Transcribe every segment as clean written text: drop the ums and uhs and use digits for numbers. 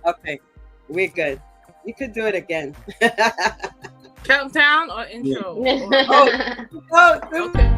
Okay, we're good. You could do it again. Countdown or intro? Oh, Okay.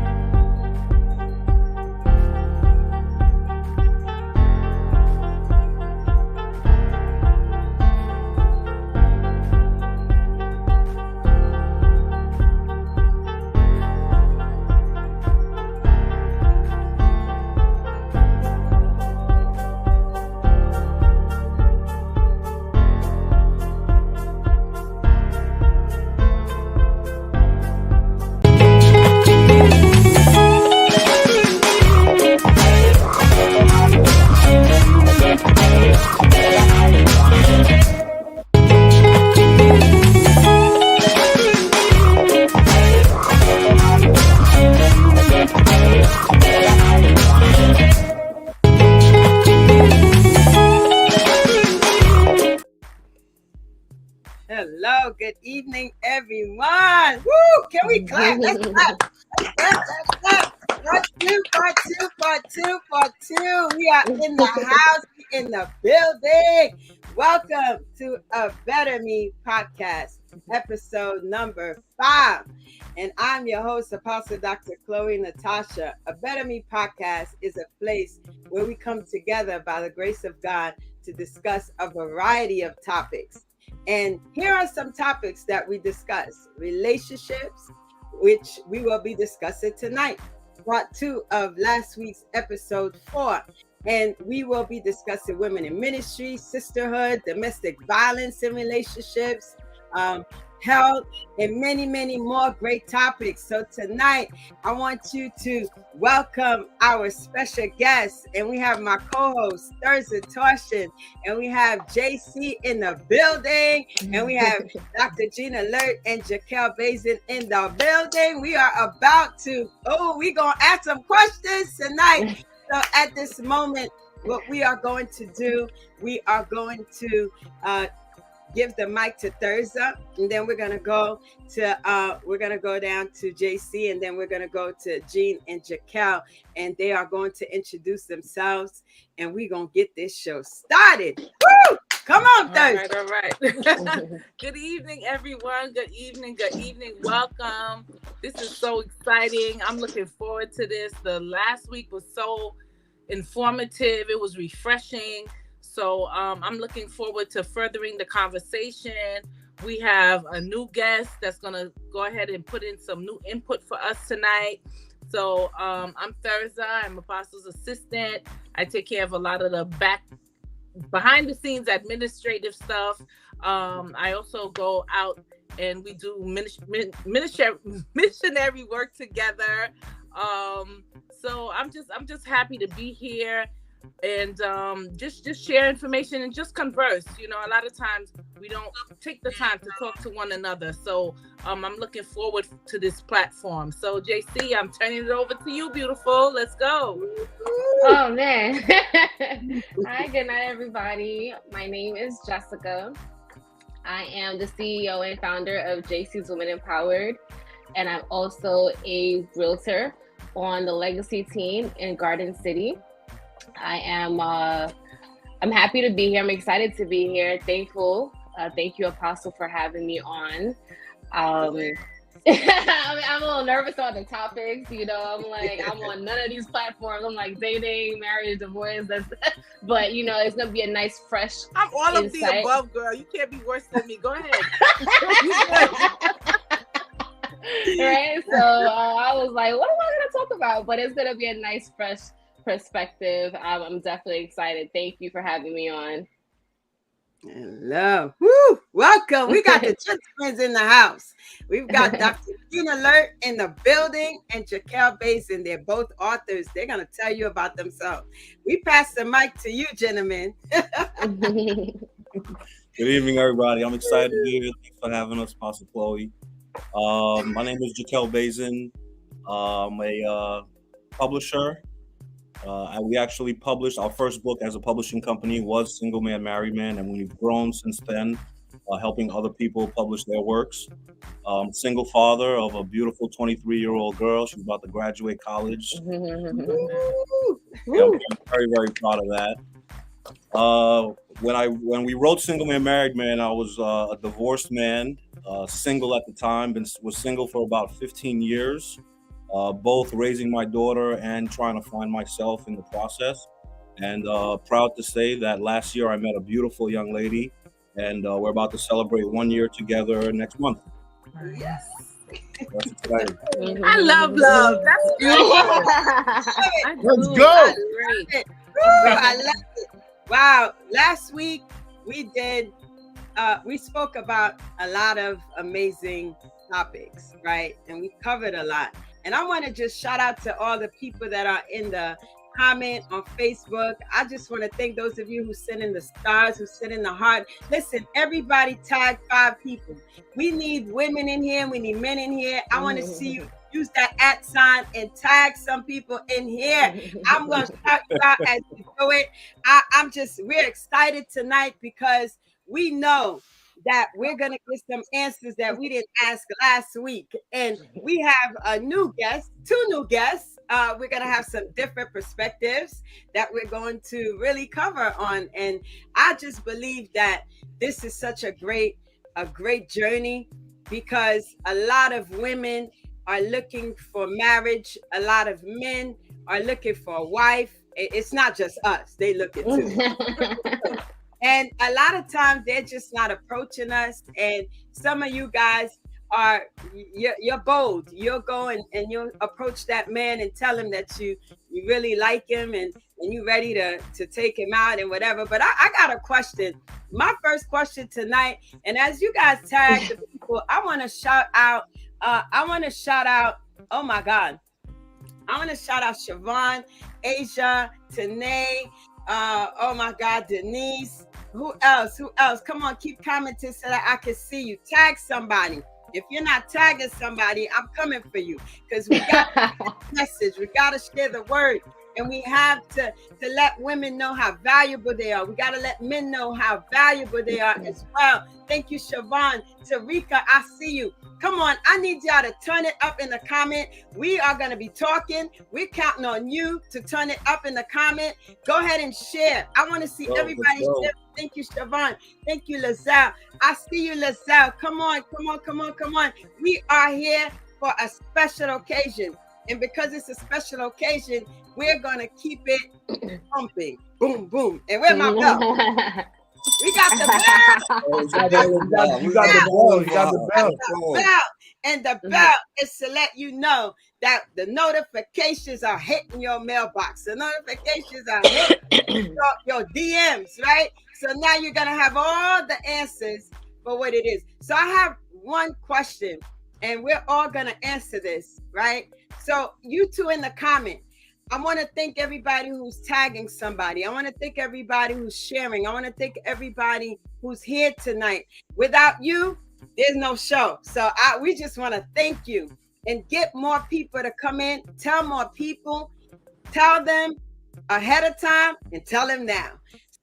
hello, good evening, everyone. Woo! Can we clap? Let's clap. Let's clap. Part two, part two, part two, part two. We are in the house, we in the building. Welcome to A Better Me podcast, episode number 5. And I'm your host, Apostle Dr. Chloe Natacha. A Better Me podcast is a place where we come together by the grace of God to discuss a variety of topics. And here are some topics that we discuss: relationships, which we will be discussing tonight, part 2 of last week's episode 4. And we will be discussing women in ministry, sisterhood, domestic violence in relationships, health, and many, many more great topics. So tonight, I want you to welcome our special guests. And we have my co-host, Therza, Torchon, and we have JC in the building, and we have Dr. Alerte and Jickael Bazin in the building. We are about to, we're going to ask some questions tonight. So at this moment, what we are going to do, we are going to give the mic to Therza, and then we're gonna go down to JC, and then we're gonna go to Jean and Jickael, and they are going to introduce themselves, and we're gonna get this show started. Woo! Come on, Therza. All right. Good evening, everyone. Good evening. Welcome. This is so exciting. I'm looking forward to this. The last week was so informative. It was refreshing. So I'm looking forward to furthering the conversation. We have a new guest that's going to go ahead and put in some new input for us tonight. So I'm Therza. I'm Apostle's assistant. I take care of a lot of the behind the scenes administrative stuff. I also go out and we do missionary work together. So I'm just happy to be here and just share information and just converse. You know, a lot of times we don't take the time to talk to one another. So I'm looking forward to this platform. So JC, I'm turning it over to you, beautiful. Let's go. Oh man. Hi, good night, everybody. My name is Jessica. I am the CEO and founder of JC's Women Empowered, and I'm also a realtor on the legacy team in Garden City. I'm happy to be here. I'm excited to be here. Thankful. Thank you, Apostle, for having me on. I'm a little nervous on the topics. You know, I'm on none of these platforms. I'm like dating, marriage, divorce. But you know, it's gonna be a nice, fresh. I'm all of the above, girl. You can't be worse than me. Go ahead. Right. So I was like, what am I gonna talk about? But it's gonna be a nice, fresh perspective. I'm definitely excited. Thank you for having me on. Hello. Woo! Welcome. We got the gentlemen in the house. We've got Dr. Alerte in the building and Jickael Bazin. They're both authors. They're going to tell you about themselves. We pass the mic to you, gentlemen. Good evening, everybody. I'm excited to be here. Thanks for having us, Apostle Chloe. My name is Jickael Bazin. I'm a publisher. We actually published our first book as a publishing company was Single Man, Married Man, and we've grown since then, helping other people publish their works. Single father of a beautiful 23-year-old girl. She's about to graduate college. Yeah, I'm very, very proud of that. when we wrote Single Man, Married Man, I was a divorced man, single at the time, was single for about 15 years, both raising my daughter and trying to find myself in the process. And proud to say that last year I met a beautiful young lady, and we're about to celebrate 1 year together next month. Yes. That's exciting. I love love. That's beautiful. Let's go. Great. I love it. Wow. Last week we spoke about a lot of amazing topics, right? And we covered a lot. And I want to just shout out to all the people that are in the comment on Facebook. I just want to thank those of you who sent in the stars, who sent in the heart. Listen, everybody tag 5 people. We need women in here. We need men in here. I want to see you use that @ and tag some people in here. I'm going to shout you out as you do it. We're excited tonight because we know that we're going to get some answers that we didn't ask last week. And we have a new guest, 2 new guests. We're going to have some different perspectives that we're going to really cover on. And I just believe that this is such a great journey because a lot of women are looking for marriage. A lot of men are looking for a wife. It's not just us. They looking too. And a lot of times they're just not approaching us. And some of you guys you're bold. You'll go and you'll approach that man and tell him that you really like him and you're ready to take him out and whatever. But I got a question. My first question tonight, and as you guys tag the people, I want to shout out, oh my God. I want to shout out Siobhan, Asia, Tanae, oh my God, Denise. Who else? Come on, keep commenting so that I can see you. Tag somebody. If you're not tagging somebody, I'm coming for you because we got the message. We got to share the word. And we have to let women know how valuable they are. We got to let men know how valuable they are as well. Thank you, Siobhan. Tarika, I see you. Come on, I need y'all to turn it up in the comment. We are going to be talking. We're counting on you to turn it up in the comment. Go ahead and share. I want to see everybody share. Thank you, Siobhan. Thank you, Lazelle. I see you, Lazelle. Come on. We are here for a special occasion. And because it's a special occasion, we're going to keep it pumping. Boom, boom. And where's my bell? We got the bell. You got the bell. And the bell is to let you know that the notifications are hitting your mailbox. The notifications are hitting your DMs, right? So now you're going to have all the answers for what it is. So I have one question, and we're all going to answer this, right? So you two in the comment, I want to thank everybody who's tagging somebody. I want to thank everybody who's sharing. I want to thank everybody who's here tonight. Without you, there's no show. So we just want to thank you and get more people to come in. Tell more people. Tell them ahead of time and tell them now.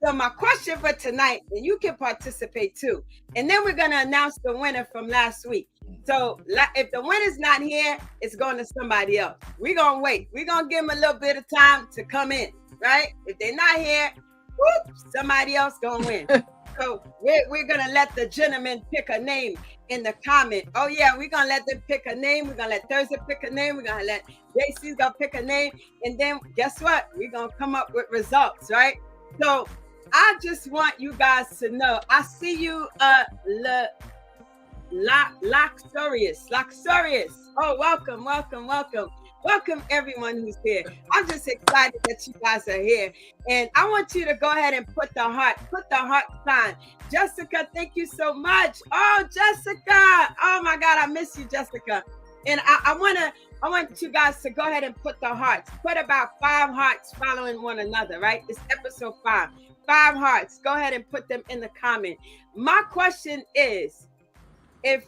So my question for tonight, and you can participate too. And then we're going to announce the winner from last week. So if the winner's not here, it's going to somebody else. We're going to wait. We're going to give them a little bit of time to come in, right? If they're not here, somebody else going to win. So we're going to let the gentleman pick a name in the comment. Oh, yeah, we're going to let them pick a name. We're going to let Therza pick a name. We're going to let JC's going to pick a name. And then guess what? We're going to come up with results, right? So I just want you guys to know. I see you, Luxurious. Oh, welcome. Welcome everyone who's here. I'm just excited that you guys are here. And I want you to go ahead and put the heart sign. Jessica, thank you so much. Oh, Jessica. Oh my God, I miss you, Jessica. And I want you guys to go ahead and put the hearts. Put about 5 hearts following one another, right? It's episode 5. 5 hearts. Go ahead and put them in the comment. My question is, if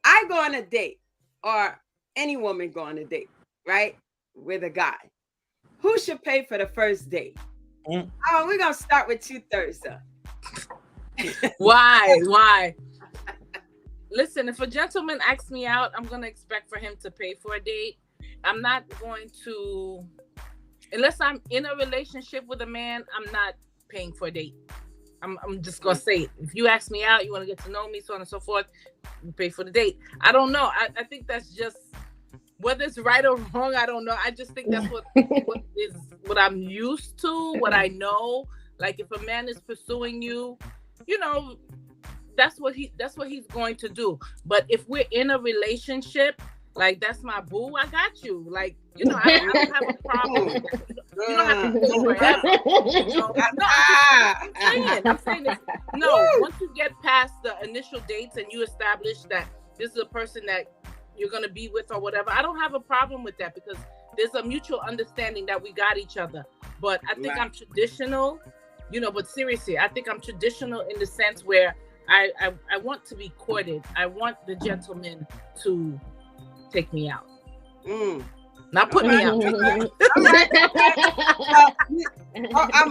I go on a date, or any woman go on a date, right, with a guy, who should pay for the first date? Oh, we're going to start with you, Therza. Why? Listen, if a gentleman asks me out, I'm going to expect for him to pay for a date. I'm not going to, unless I'm in a relationship with a man, I'm not paying for a date. I'm just gonna say it. If you ask me out, you want to get to know me, so on and so forth, you pay for the date. I don't know. I think that's just, whether it's right or wrong, I don't know. I just think that's what I'm used to, what I know. Like if a man is pursuing you, you know, that's what he's going to do. But if we're in a relationship, like that's my boo, I got you. Like, you know, I don't have a problem. You don't have to stay forever. You know? No, I'm saying this. No, once you get past the initial dates and you establish that this is a person that you're gonna be with or whatever, I don't have a problem with that, because there's a mutual understanding that we got each other. But I think I'm traditional, you know, but seriously, I think I'm traditional in the sense where I want to be courted. I want the gentleman to take me out. Not put me out.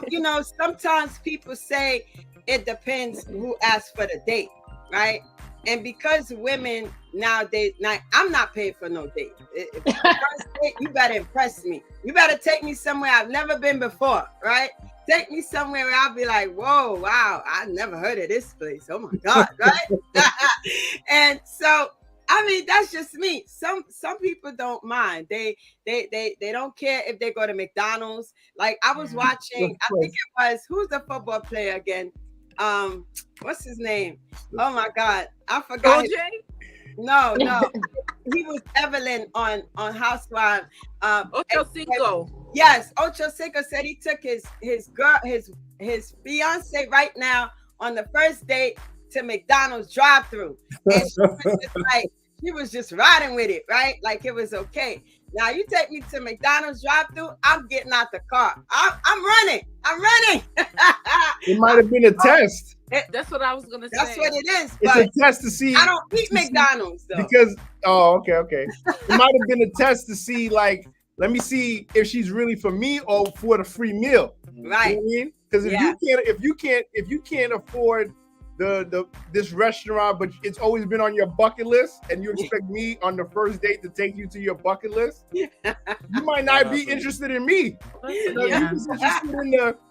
You know, sometimes people say it depends who asks for the date, right? And because women nowadays, I'm not paying for no date. If it's the first date, you better impress me. You better take me somewhere I've never been before, right? Take me somewhere where I'll be like, whoa, wow, I never heard of this place. Oh my God, right? And so, I mean, that's just me. Some people don't mind. They don't care if they go to McDonald's. Like I was watching, I think it was, who's the football player again? What's his name? Oh my God, I forgot. OJ? No. He was Evelyn on Housewives. Ocho Cinco. Yes, Ocho Cinco said he took his girl, his fiance right now on the first date to McDonald's drive-thru, and she was just riding with it, right? Like it was okay. Now you take me to McDonald's drive-thru, I'm getting out the car. I'm running. It might have been a test. That's what I was gonna say. That's what it is. It's a test to see. I don't eat McDonald's though. Because okay. It might have been a test to see, like, let me see if she's really for me or for the free meal. Right. You know what I mean? Because if you can't afford this restaurant, but it's always been on your bucket list, and you expect me on the first date to take you to your bucket list, you might not be interested in me. You're just interested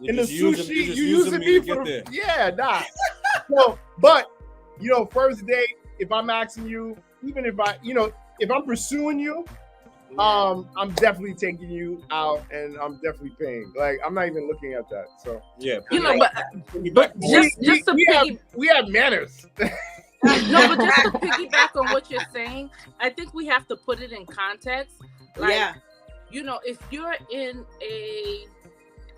in the sushi. You're using me for nah. So, but you know, first date, if I'm asking you, even if if I'm pursuing you, I'm definitely taking you out, and I'm definitely paying. Like, I'm not even looking at that. So you know, but we have manners. No, but just to piggyback on what you're saying, I think we have to put it in context. Like, you know, if you're in a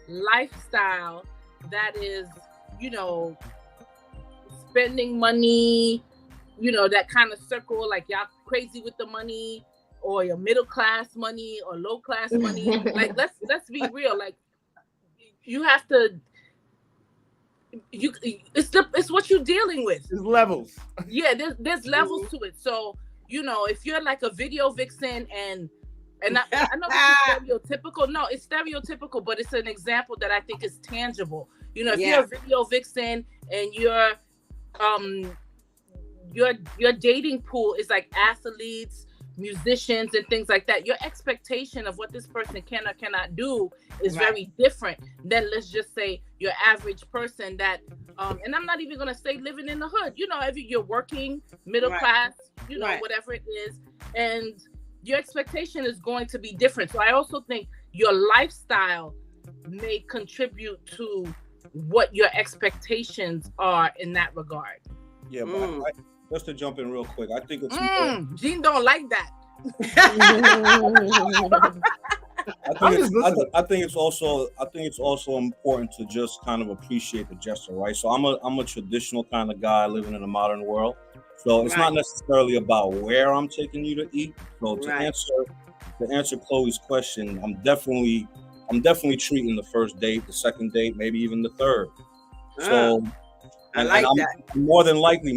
lifestyle that is, you know, spending money, you know, that kind of circle, like y'all crazy with the money, or your middle class money or low class money. Like let's be real. Like you have to. It's what you're dealing with. There's levels. Yeah, there's levels to it. So you know, if you're like a video vixen and I know it's stereotypical. No, it's stereotypical, but it's an example that I think is tangible. You know, if you're a video vixen and your dating pool is like athletes, musicians, and things like that, your expectation of what this person can or cannot do is very different than, let's just say, your average person that and I'm not even gonna say living in the hood, you know, you're working middle class, you know, whatever it is, and your expectation is going to be different. So I also think your lifestyle may contribute to what your expectations are in that regard. Yeah, but just to jump in real quick, I think it's Gene don't like that. I think it's also important to just kind of appreciate the gesture, right? So I'm a traditional kind of guy living in a modern world. So it's not necessarily about where I'm taking you to eat. So to answer Chloe's question, I'm definitely treating the first date, the second date, maybe even the third. So more than likely,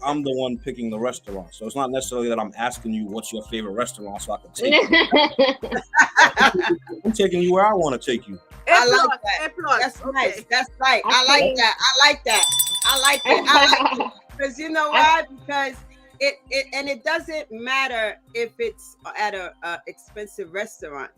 I'm the one picking the restaurant. So it's not necessarily that I'm asking you what's your favorite restaurant so I can take you. I'm taking you where I want to take you. I like that. That's nice. That's right. I like that. Because you know why? Because it doesn't matter if it's at a expensive restaurant,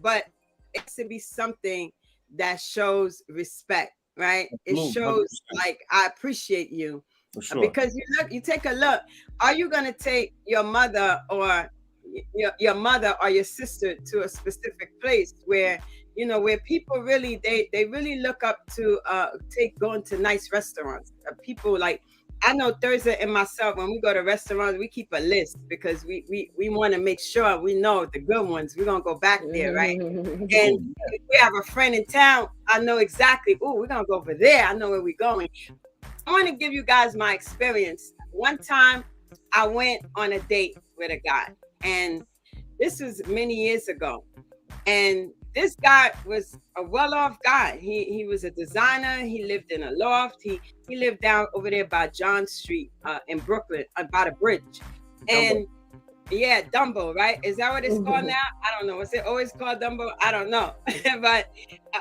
but it should be something that shows respect. right? It Absolutely, shows 100%. like I appreciate you. For sure. Because you take a look. Are you gonna take your mother or your mother or your sister to a specific place where where people really they really look up to going to nice restaurants? People like I know Therza and myself, when we go to restaurants, we keep a list because we want to make sure we know the good ones. We're gonna go back there, right? And if we have a friend in town, I know exactly. Oh, we're gonna go over there. I know where we're going. I want to give you guys my experience. One time I went on a date with a guy, and this was many years ago. And this guy was a well-off guy. He was a designer. He lived in a loft. He lived down over there by John Street in Brooklyn, by the bridge. And yeah, Dumbo, right? Is that what it's called now? I don't know. Was it always called Dumbo? I don't know. But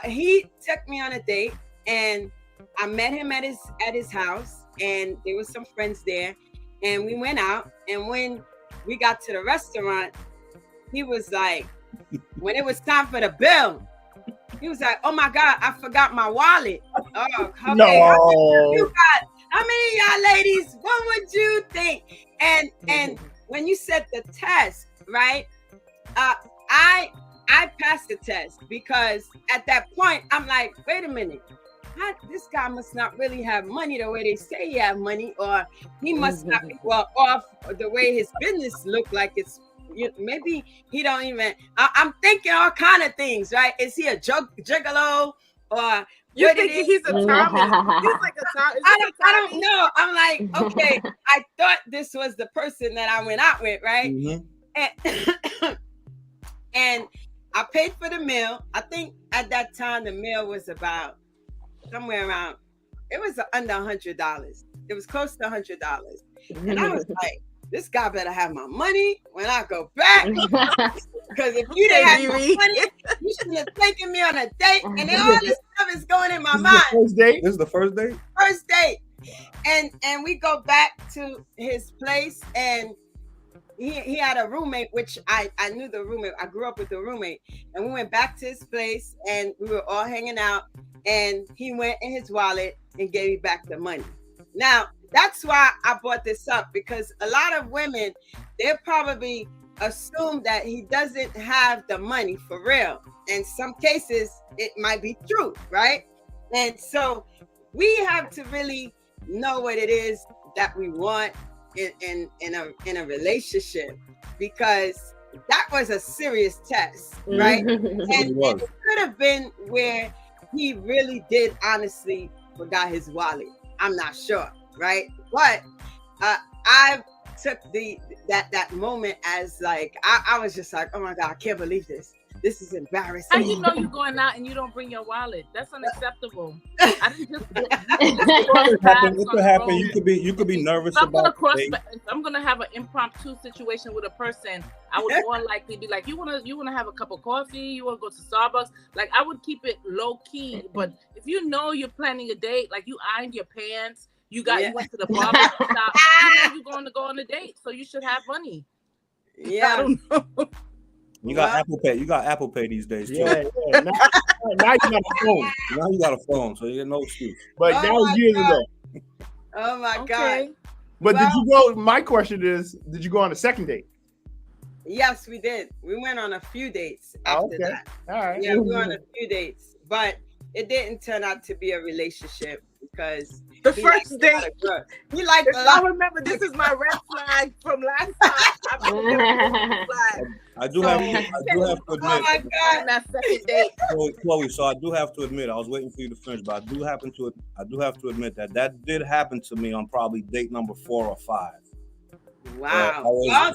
he took me on a date, and I met him at his house, and there was some friends there, and we went out. And when we got to the restaurant, he was like, when it was time for the bill, he was like, "Oh my God, I forgot my wallet." Oh, okay. No. How many of y'all ladies? What would you think? And when you said the test, right? I passed the test because at that point I'm like, wait a minute. This guy must not really have money the way they say he have money, or he must not be well off the way his business look like it's maybe he don't even I'm thinking all kind of things, right? Is he a gigolo, or you think he's a Tommy? He's like a Tommy. I don't know. I'm like, okay, I thought this was the person that I went out with, right? And I paid for the meal. I think at that time the meal was about somewhere around, it was under $100. It was close to $100. And I was like, this guy better have my money when I go back. Because if you didn't have my money, you shouldn't have taken me on a date. And then all this stuff is going in my mind. First date? This is the first date? First date. And we go back to his place, and he had a roommate, which I knew the roommate. I grew up with the roommate. And we went back to his place, and we were all hanging out. And he went in his wallet and gave me back the money. Now, that's why I brought this up, because a lot of women, they'll probably assume that he doesn't have the money for real. In some cases, it might be true, right? And so we have to really know what it is that we want in a relationship, because that was a serious test, right? And it could have been where he really did honestly forgot his wallet. I'm not sure, right? But I took that moment as like I was just like, oh my God, I can't believe this. This is embarrassing. How you know you're going out and you don't bring your wallet? That's unacceptable. I didn't just it could happen. You could be nervous about it. If I'm gonna have an impromptu situation with a person, I would more likely be like, you wanna have a cup of coffee, you wanna go to Starbucks. Like, I would keep it low key. But if you know you're planning a date, like you ironed your pants, you went to the barber shop, you're going to go on a date, so you should have money. Yeah. I don't know. You got Apple Pay. You got Apple Pay these days too. Yeah. Now you got a phone. Now you got a phone, so you get no excuse. But that was years ago. Oh my God. But did you go? My question is, did you go on a second date? Yes, we did. We went on a few dates after that. All right. Yeah, we went on a few dates, but it didn't turn out to be a relationship because the first date. He liked a I lot. remember this is my red flag from last time. I do have to admit. Oh my God. That second date. Chloe, so I do have to admit, I was waiting for you to finish, but I do have to admit that did happen to me on probably date number 4 or 5. Wow. Well,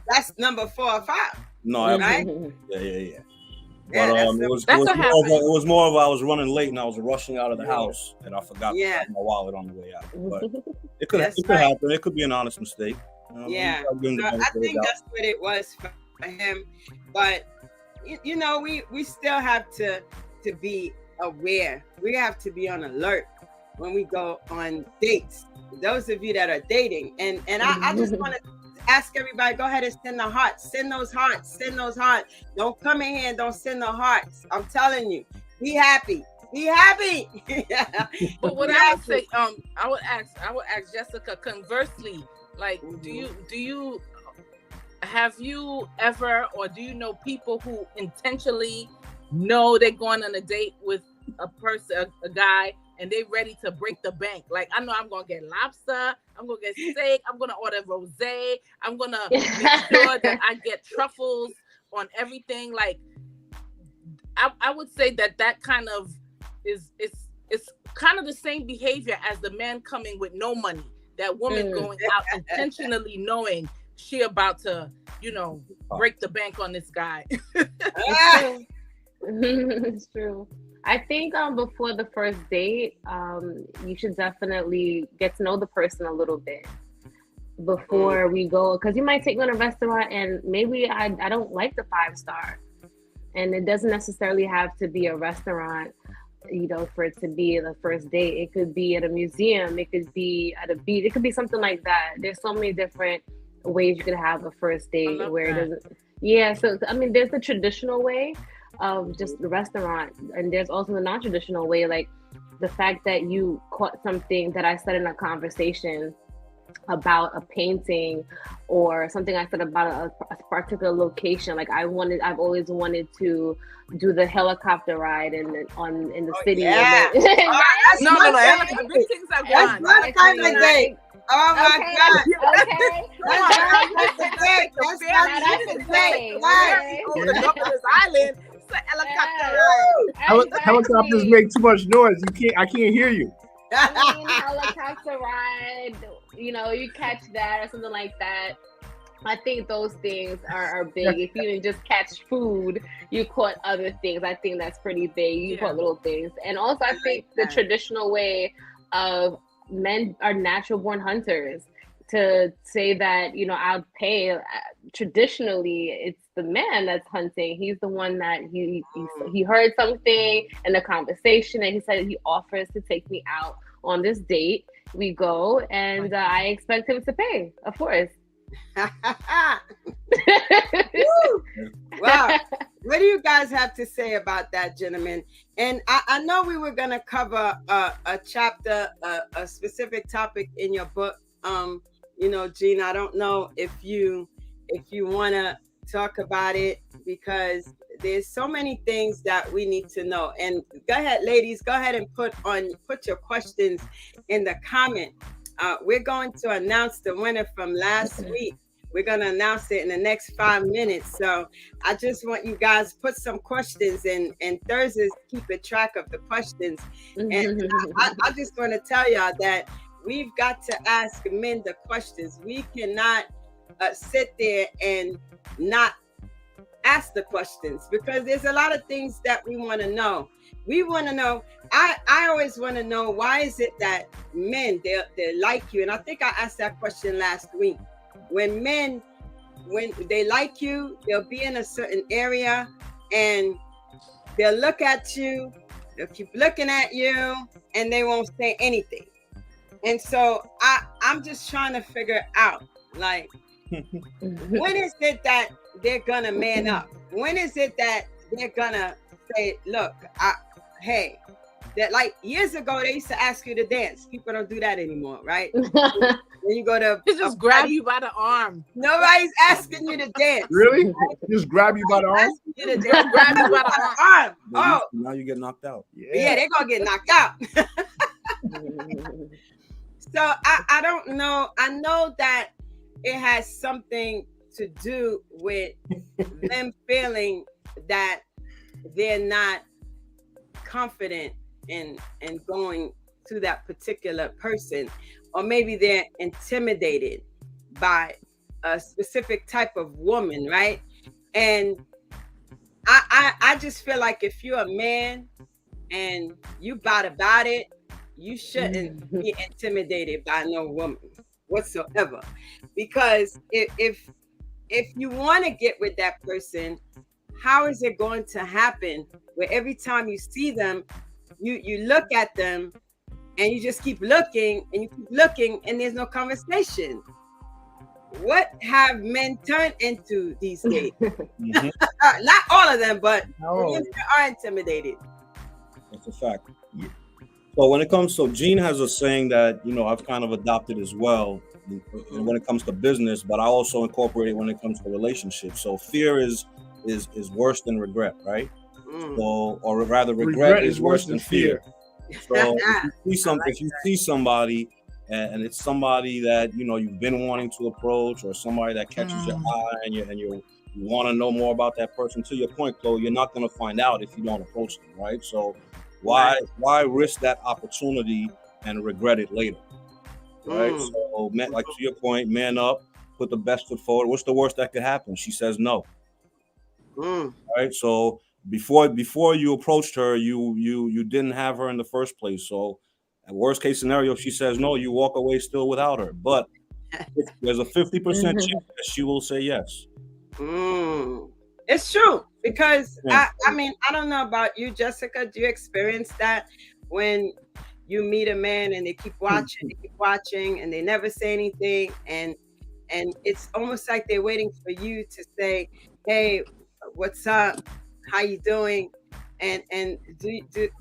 that's number 4 or 5. No, right? Yeah. Yeah, But it was more of I was running late and I was rushing out of the house and I forgot to have my wallet on the way out. But it could happen. It could be an honest mistake. Yeah, so I think that's what it was for him. But we still have to be aware. We have to be on alert when we go on dates. Those of you that are dating, and I just want to ask everybody, go ahead and send the hearts. Send those hearts. Send those hearts. Don't come in here and don't send the hearts. I'm telling you, be happy. Be happy. But what I would say, I would ask Jessica conversely, like, do you have you ever, or do you know people who intentionally know they're going on a date with a person, a guy, and they ready to break the bank? Like, I know I'm gonna get lobster, I'm gonna get steak, I'm gonna order rosé, I'm gonna make sure that I get truffles on everything. Like, I would say that kind of is kind of the same behavior as the man coming with no money. That woman going out intentionally knowing she about to, break the bank on this guy. It's true. I think before the first date, you should definitely get to know the person a little bit before we go, because you might take me to a restaurant and maybe I don't like the 5-star, and it doesn't necessarily have to be a restaurant, for it to be the first date. It could be at a museum, it could be at a beach, it could be something like that. There's so many different ways you could have a first date where it doesn't. Yeah, so I mean, there's the traditional way of just the restaurant, and there's also the non-traditional way, like the fact that you caught something that I said in a conversation about a painting, or something I said about a particular location. Like I've always wanted to do the helicopter ride in the city. Yeah. No. Big things are That's gone. my kind of date. Oh my God. Okay. That's the date. That's the date. Right. Go to Governor's Island. It's a helicopter ride. Helicopters make too much noise. I can't hear you. I mean, helicopter ride, you catch that or something like that. I think those things are big. If you didn't just catch food, you caught other things. I think that's pretty big. You caught little things. And also, I think the traditional way of men are natural born hunters. To say that, I'll pay, traditionally, it's the man that's hunting. He's the one that he heard something in the conversation, and he said he offers to take me out on this date. We go, and I expect him to pay, of course. Wow. What do you guys have to say about that, gentlemen? And I know we were going to cover a chapter, a specific topic in your book. Gene, I don't know if you want to talk about it, because there's so many things that we need to know. And go ahead, ladies, go ahead and put your questions in the comment. We're going to announce the winner from last week. We're going to announce it in the next 5 minutes. So I just want you guys put some questions in, and Thursdays keeping track of the questions. And I just want to tell y'all that we've got to ask men the questions. We cannot sit there and not ask the questions, because there's a lot of things that we want to know. We want to know. I always want to know, why is it that men, they like you? And I think I asked that question last week. When they like you, they'll be in a certain area and they'll look at you, they'll keep looking at you, and they won't say anything. And so I'm just trying to figure out, like, when is it that they're gonna man up? When is it that they're gonna say, look, hey, that, like, years ago they used to ask you to dance. People don't do that anymore, right? When you go to, they just grab you by the arm. Nobody's asking you to dance. Really? Just grab you by the arm? You to dance, grab you by the arm. Oh, now you get knocked out. Yeah, they're gonna get knocked out. So I don't know. I know that it has something to do with them feeling that they're not confident in going to that particular person, or maybe they're intimidated by a specific type of woman, right? And I just feel like if you're a man and you about it, you shouldn't be intimidated by no woman whatsoever. Because if you want to get with that person, how is it going to happen where every time you see them, you look at them and you just keep looking and you keep looking and there's no conversation? What have men turned into these days? Not all of them, but men are intimidated. That's a fact. Yeah. So when it comes, so Gene has a saying that I've kind of adopted as well when it comes to business, but I also incorporate it when it comes to relationships. So fear is worse than regret, right? So, or rather, regret is worse than fear. So if you see somebody and it's somebody that you've been wanting to approach, or somebody that catches your eye and you want to know more about that person, to your point, Chloe, you're not going to find out if you don't approach them, right? So why risk that opportunity and regret it later, right? So, like to your point, man up, put the best foot forward. What's the worst that could happen? She says no, right? So before you approached her, you didn't have her in the first place. So, at worst case scenario, if she says no, you walk away still without her. But there's a 50% chance that she will say yes. It's true, because I mean, I don't know about you, Jessica. Do you experience that when you meet a man and they keep watching, and they never say anything, and it's almost like they're waiting for you to say, "Hey, what's up? How you doing?" And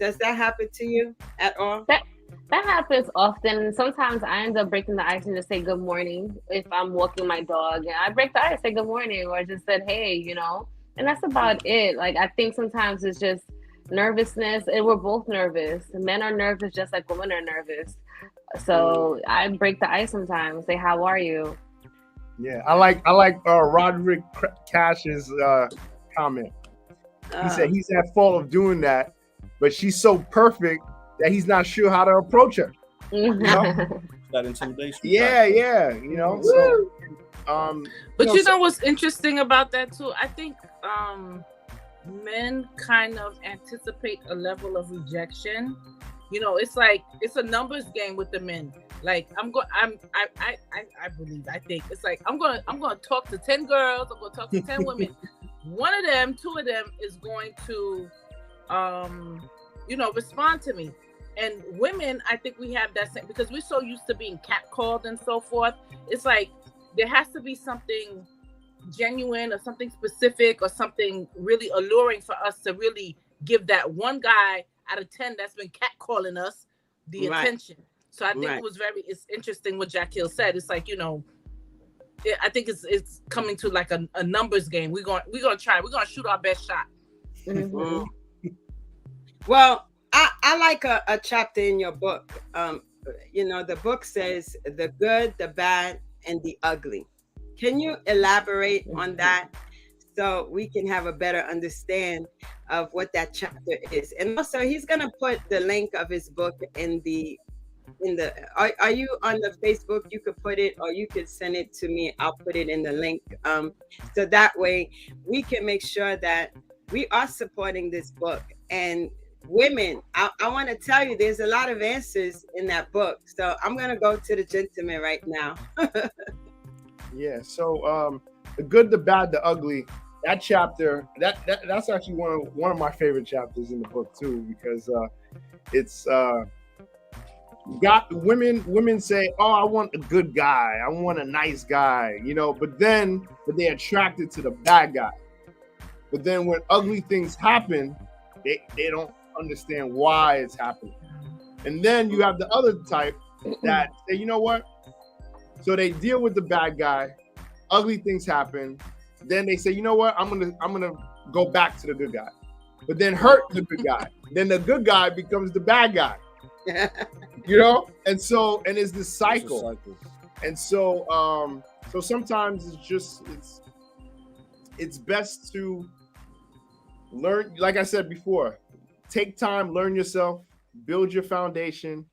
does that happen to you at all? That happens often. Sometimes I end up breaking the ice and just say good morning if I'm walking my dog, and I break the ice, say good morning, or just said hey, and that's about it. Like, I think sometimes it's just nervousness, and we're both nervous. Men are nervous just like women are nervous. So I break the ice sometimes, say how are you. Yeah, I like Roderick Cash's comment. He said he's at fault of doing that, but she's so perfect that he's not sure how to approach her. That intimidation. Yeah. So, but what's interesting about that too? I think men kind of anticipate a level of rejection. It's like it's a numbers game with the men. Like I think it's like I'm gonna talk to 10 girls. I'm gonna talk to 10 women. Two of them is going to respond to me. And women, I think we have that same, because we're so used to being catcalled and so forth. It's like there has to be something genuine or something specific or something really alluring for us to really give that one guy out of 10 that's been catcalling us the attention. So I think it's interesting what Jickael said. It's like, I think it's coming to like a numbers game. We're gonna shoot our best shot. Well, I like a chapter in your book. The book says the good, the bad, and the ugly. Can you elaborate on that so we can have a better understand of what that chapter is? And also, he's gonna put the link of his book in the. Are you on the Facebook? You could put it, or you could send it to me. I'll put it in the link. So that way we can make sure that we are supporting this book. And women, I want to tell you, there's a lot of answers in that book. So I'm going to go to the gentleman right now. Yeah. So the good, the bad, the ugly, that chapter, that's actually one of my favorite chapters in the book too, because it's got women say, oh, I want a good guy, I want a nice guy, but they're attracted to the bad guy. But then when ugly things happen, they don't understand why it's happening. And then you have the other type that say, you know what? So they deal with the bad guy, ugly things happen. Then they say, you know what? I'm gonna go back to the good guy, but then hurt the good guy. Then the good guy becomes the bad guy. And it's this cycle. And so sometimes it's best to learn, like I said before, take time, learn yourself, build your foundation,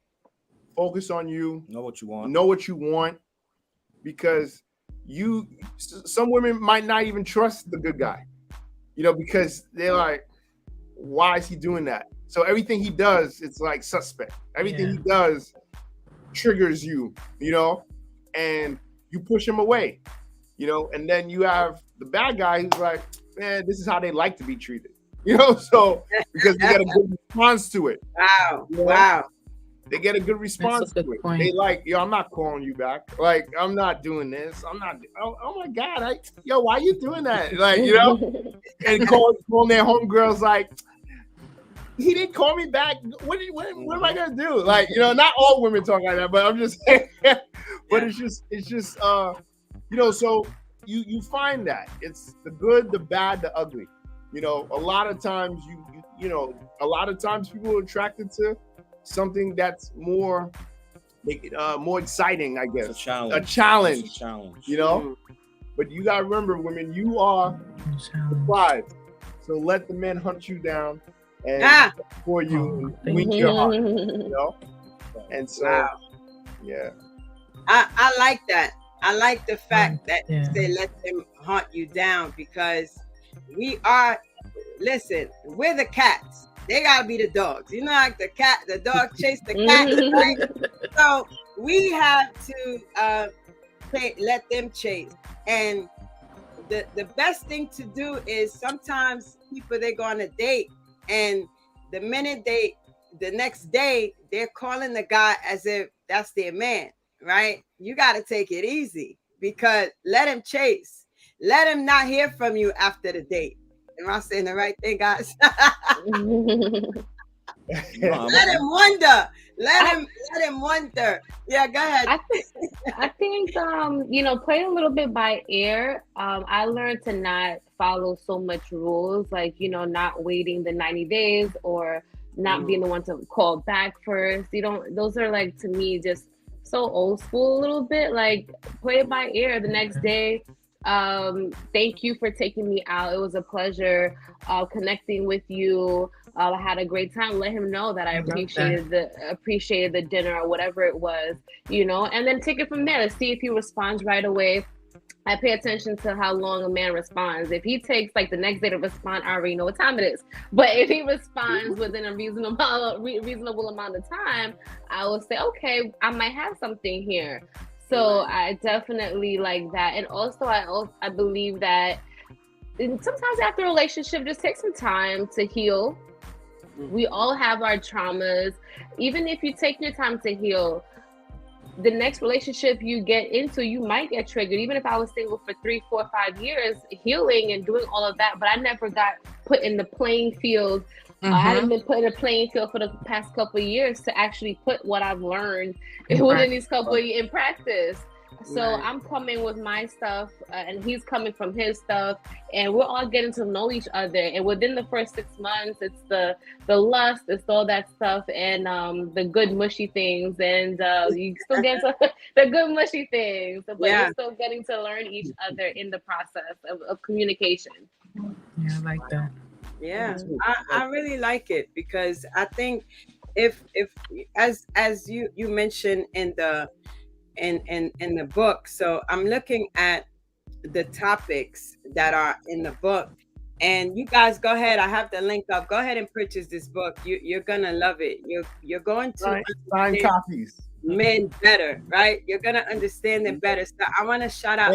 focus on you, know what you want, because some women might not even trust the good guy, because they're like, why is he doing that? So everything he does, it's like suspect. Everything he does triggers you, and you push him away, and then you have the bad guy who's like, man, this is how they like to be treated, so because they get a good response to it. Wow. They get a good response to it. They like, I'm not calling you back. Like, I'm not doing this. I'm not. Oh my God. Why are you doing that? Like, and calling their homegirls like, he didn't call me back. What am I gonna do? Like, you know, not all women talk like that, but I'm just saying. But it's just you know, so you find that it's the good, the bad, the ugly. You know, a lot of times you know, a lot of times people are attracted to something that's more more exciting, I guess. It's a challenge. It's a challenge. You know? But you gotta remember, women, you are the prize. So let the men hunt you down and for you and win your heart. You know? And so yeah. I like that. I like the fact that you say let them hunt you down, because we're the cats. They gotta be the dogs. You know, like the dog chase the cat, right? So we have to let them chase. And the best thing to do is, sometimes people, they go on a date, and the minute the next day, they're calling the guy as if that's their man, right? You got to take it easy, because let him chase. Let him not hear from you after the date. Am I saying the right thing, guys? Let him wonder. Let him wonder. Yeah, go ahead. I think you know, play a little bit by ear. I learned to not follow so much rules, like, you know, not waiting the 90 days or not being the one to call back first. You don't, those are, like, to me, just so old school a little bit. Like, play it by ear the next day. Thank you for taking me out. It was a pleasure connecting with you. I had a great time. Let him know that I appreciated the dinner or whatever it was, you know, and then take it from there. See if he responds right away. I pay attention to how long a man responds. If he takes like the next day to respond, I already know what time it is. But if he responds within a reasonable amount of time, I will say, okay, I might have something here. So I definitely like that. And also, I believe that sometimes after a relationship, just take some time to heal. We all have our traumas. Even if you take your time to heal, the next relationship you get into, you might get triggered. Even if I was single for 3, 4, 5 years, healing and doing all of that, but I never got put in the playing field. I haven't been put in a playing field for the past couple of years to actually put what I've learned within these couple of years in practice. So I'm coming with my stuff, and he's coming from his stuff, and we're all getting to know each other. And within the first 6 months, it's the lust, it's all that stuff, and the good mushy things, and you still get to the good mushy things, but you're still getting to learn each other in the process of communication. Yeah, I like that. Yeah, I really like it, because I think if as you mentioned in the book, so I'm looking at the topics that are in the book, and you guys go ahead. I have the link up. Go ahead and purchase this book. You're gonna love it. You're going to sign copies. Men better, right? You're gonna understand them better. So I want to shout out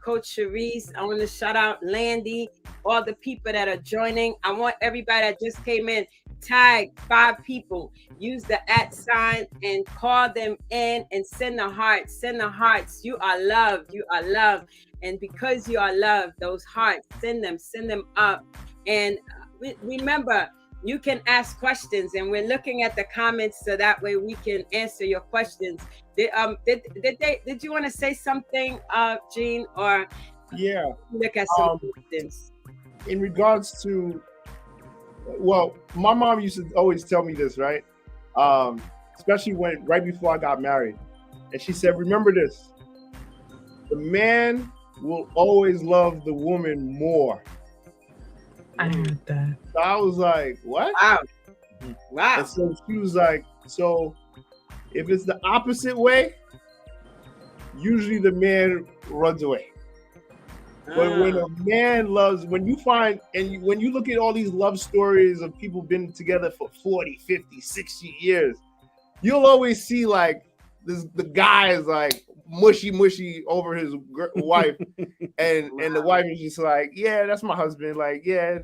Coach Cherise. I want to shout out Landy, all the people that are joining. I want everybody that just came in, tag 5 people, use the @ and call them in and send the hearts. You are loved. And because you are loved, those hearts, send them up. And remember, you can ask questions, and we're looking at the comments so that way we can answer your questions. Did you want to say something, Gene, or look at some questions? In regards to, well, my mom used to always tell me this, right? Especially right before I got married, and she said, "Remember this: the man will always love the woman more." I heard that. So I was like, what? Wow. And so she was like, so if it's the opposite way, usually the man runs away. But when a man loves, when you find, and when you look at all these love stories of people been together for 40, 50, 60 years, you'll always see like the guy is like mushy over his wife, and the wife is just like, yeah, that's my husband. Like, yeah,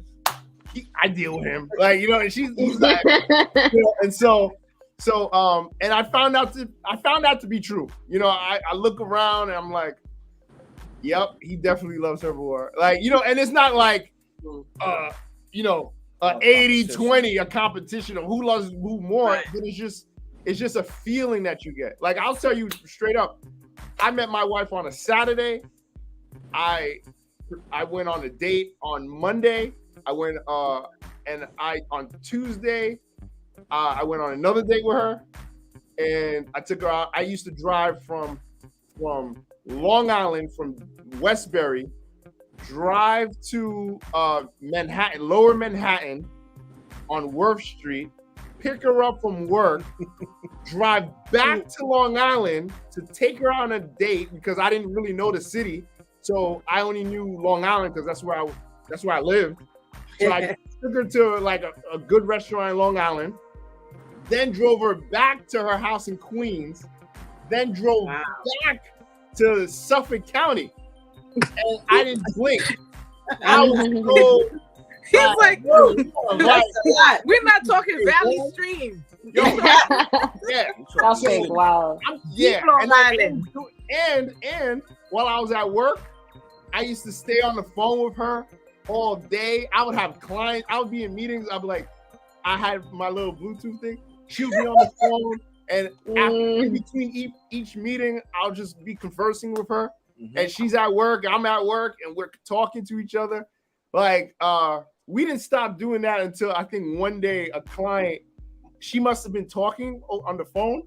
I deal with him. Like, you know, and he's like, you know, and so and I found out to be true. You know, I look around and I'm like, yep, he definitely loves her more. Like, you know, and it's not like you know, 80-20, a competition of who loves who more. Right. But it's just a feeling that you get. Like, I'll tell you straight up, I met my wife on a Saturday. I went on a date on Monday. I went on Tuesday, I went on another date with her, and I took her out. I used to drive from Long Island, from Westbury, drive to Manhattan, Lower Manhattan, on Worth Street, pick her up from work, drive back to Long Island to take her on a date because I didn't really know the city, so I only knew Long Island because that's where I lived. So I took her to like a good restaurant in Long Island, then drove her back to her house in Queens, then drove back to Suffolk County, and I didn't blink. I was so. He's like, whoa, we're not talking Valley Stream. Yo, yeah, Suffolk, wow. Yeah, Long Island. And while I was at work, I used to stay on the phone with her all day. I would have clients. I would be in meetings. I'd be like, I had my little Bluetooth thing. She would be on the phone, and in between each meeting, I'll just be conversing with her. And she's at work, I'm at work, and we're talking to each other. Like, we didn't stop doing that until I think one day a client, she must have been talking on the phone,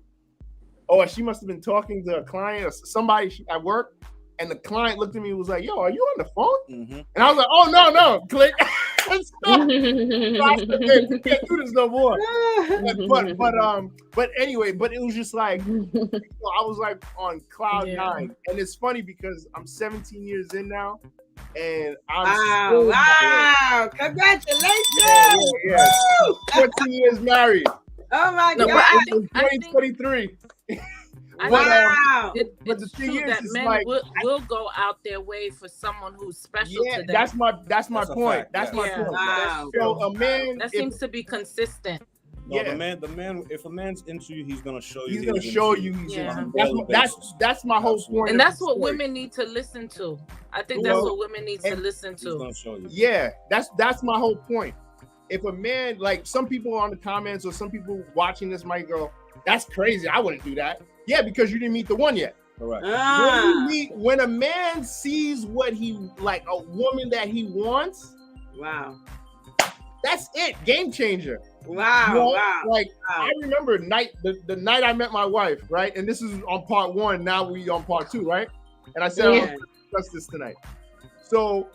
or she must have been talking to a client or somebody at work. And the client looked at me and was like, yo, are you on the phone? And I was like, oh, no, click. We can't do this no more. But anyway, but it was just like, I was like on cloud nine. And it's funny because I'm 17 years in now. And I'm wow. Congratulations. Yeah. 14 years married. Oh my God. I think 2023. Wow. It's true that men like, will go out their way for someone who's special to them. That's my point. That's my point. Wow. So a man that seems to be consistent. No, the man. If a man's into you, he's gonna show you. He's gonna show you. Yeah. That's my whole point. And that's what women need to listen to. I think that's what women need to listen to. He's gonna show you. Yeah, that's my whole point. If a man, like some people on the comments or some people watching this might go, "That's crazy. I wouldn't do that." Yeah, because you didn't meet the one yet. Correct. When a man sees what he like, a woman that he wants. Wow. That's it. Game changer. Wow. I remember the night I met my wife, right? And this is on part one. Now we on part two, right? And I said, I'm going to discuss this tonight. So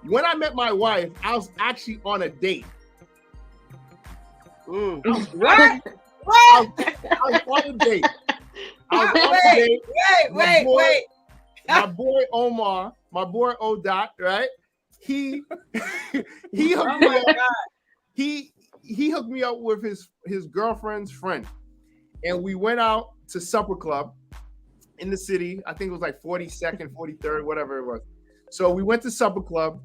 when I met my wife, I was actually on a date. What? I was on a date. Wait. My boy Omar, my boy Odot, right? He hooked me up. He hooked me up with his girlfriend's friend, and we went out to supper club in the city. I think it was like 42nd, 43rd, whatever it was. So we went to supper club.